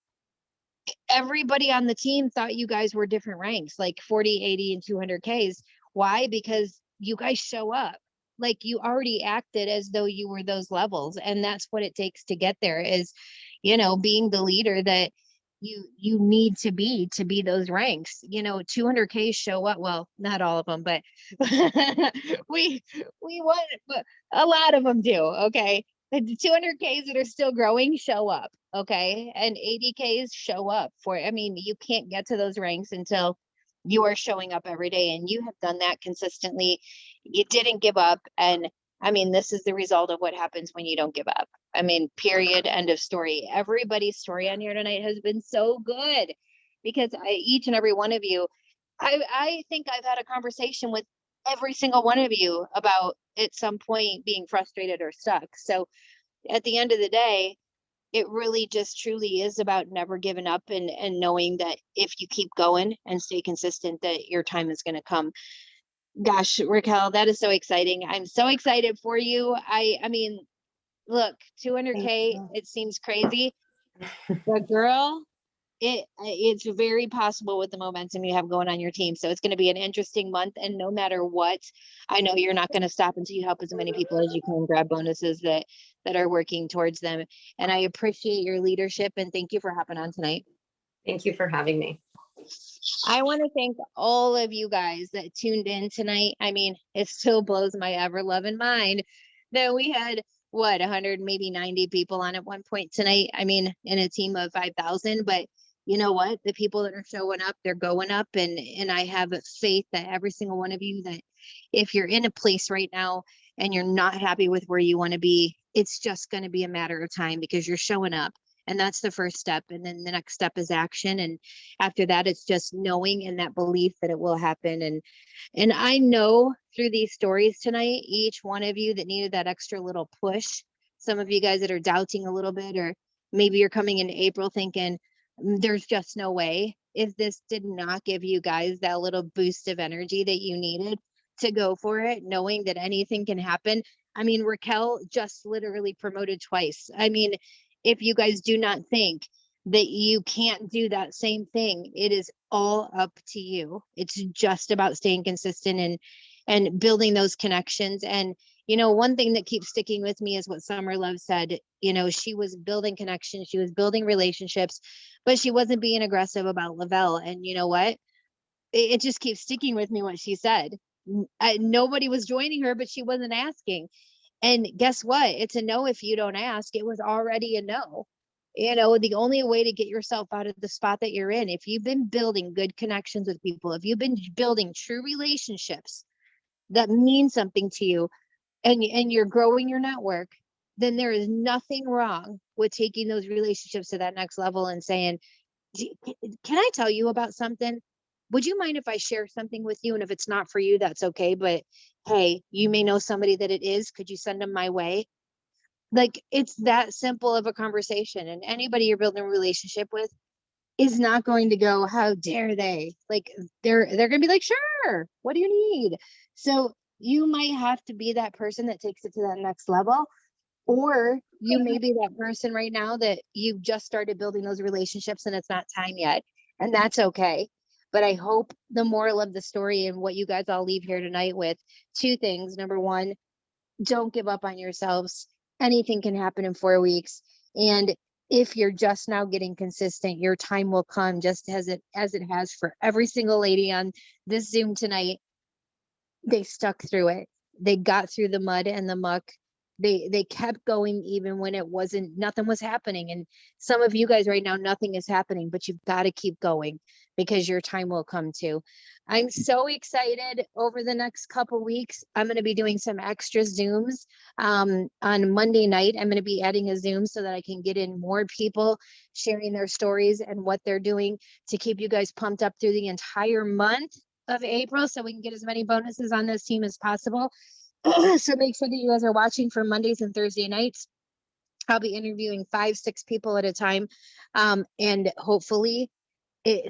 everybody on the team thought you guys were different ranks, like 40, 80, and 200Ks. Why? Because you guys show up. Like you already acted as though you were those levels. And that's what it takes to get there, is, you know, being the leader that you need to be those ranks. You know, 200Ks show up. Well, not all of them, but we want, but a lot of them do. Okay. The 200Ks that are still growing show up. Okay. And 80Ks show up for, I mean, you can't get to those ranks until you are showing up every day, and you have done that consistently. You didn't give up. And I mean, this is the result of what happens when you don't give up. I mean, period, end of story. Everybody's story on here tonight has been so good because each and every one of you, I think I've had a conversation with every single one of you about at some point being frustrated or stuck. So at the end of the day, it really just truly is about never giving up and knowing that if you keep going and stay consistent, that your time is going to come. Gosh, Raquel, that is so exciting. I'm so excited for you. I mean, look, 200K, it seems crazy, but girl, it's very possible with the momentum you have going on your team. So it's going to be an interesting month. And no matter what, I know you're not going to stop until you help as many people as you can grab bonuses that are working towards them. And I appreciate your leadership and thank you for hopping on tonight. Thank you for having me. I want to thank all of you guys that tuned in tonight. I mean, it still blows my ever loving mind that we had 100, maybe 90 people on at one point tonight. I mean, in a team of 5,000, but you know what? The people that are showing up, they're going up. And I have faith that every single one of you, that if you're in a place right now and you're not happy with where you want to be, it's just going to be a matter of time because you're showing up. And that's the first step. And then the next step is action. And after that, it's just knowing and that belief that it will happen. And I know through these stories tonight, each one of you that needed that extra little push, some of you guys that are doubting a little bit, or maybe you're coming into April thinking, there's just no way. If this did not give you guys that little boost of energy that you needed to go for it, knowing that anything can happen. I mean, Raquel just literally promoted twice. I mean, if you guys do not think that you can't do that same thing, it is all up to you. It's just about staying consistent and building those connections. And, you know, one thing that keeps sticking with me is what Summer Love said. You know, she was building connections, she was building relationships, but she wasn't being aggressive about Lavelle. And you know what? It just keeps sticking with me what she said. Nobody was joining her, but she wasn't asking. And guess what? It's a no if you don't ask. It was already a no. You know, the only way to get yourself out of the spot that you're in, if you've been building good connections with people, if you've been building true relationships that mean something to you, and you're growing your network, then there is nothing wrong with taking those relationships to that next level and saying, can I tell you about something? Would you mind if I share something with you? And if it's not for you, that's okay. But hey, you may know somebody that it is. Could you send them my way? Like, it's that simple of a conversation. And anybody you're building a relationship with is not going to go, how dare they? Like, they're gonna be like, sure, what do you need? So you might have to be that person that takes it to that next level. Or you may be that person right now that you've just started building those relationships and it's not time yet. And that's okay. But I hope the moral of the story and what you guys all leave here tonight with, two things. Number one, don't give up on yourselves. Anything can happen in 4 weeks. And if you're just now getting consistent, your time will come, just as it has for every single lady on this Zoom tonight. They stuck through it. They got through the mud and the muck. They kept going even when nothing was happening. And some of you guys right now, nothing is happening, but you've got to keep going because your time will come too. I'm so excited over the next couple weeks. I'm going to be doing some extra Zooms on Monday night. I'm going to be adding a Zoom so that I can get in more people sharing their stories and what they're doing to keep you guys pumped up through the entire month of April so we can get as many bonuses on this team as possible. So make sure that you guys are watching for Mondays and Thursday nights. I'll be interviewing 5-6 people at a time. And hopefully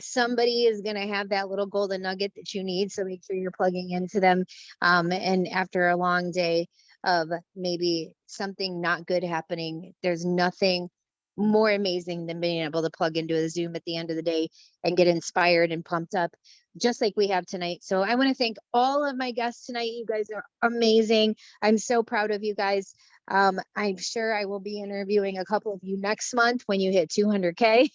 somebody is going to have that little golden nugget that you need. So make sure you're plugging into them. And after a long day of maybe something not good happening, there's nothing more amazing than being able to plug into a Zoom at the end of the day and get inspired and pumped up, just like we have tonight. So I want to thank all of my guests tonight. You guys are amazing. I'm so proud of you guys. I'm sure I will be interviewing a couple of you next month when you hit 200K,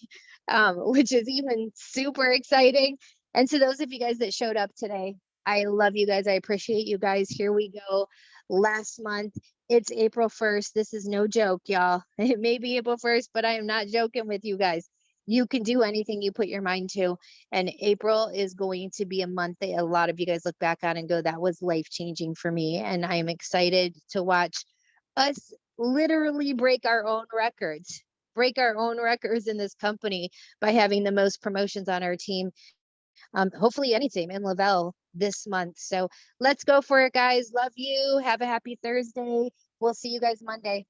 which is even super exciting. And to those of you guys that showed up today, I love you guys. I appreciate you guys. Here we go. Last month, it's April 1st. This is no joke, y'all. It may be April 1st, but I am not joking with you guys. you can do anything you put your mind to. And April is going to be a month that a lot of you guys look back on and go, that was life changing for me. And I am excited to watch us literally break our own records in this company by having the most promotions on our team. Hopefully any team in Lavelle this month. So let's go for it, guys. Love you. Have a happy Thursday. We'll see you guys Monday.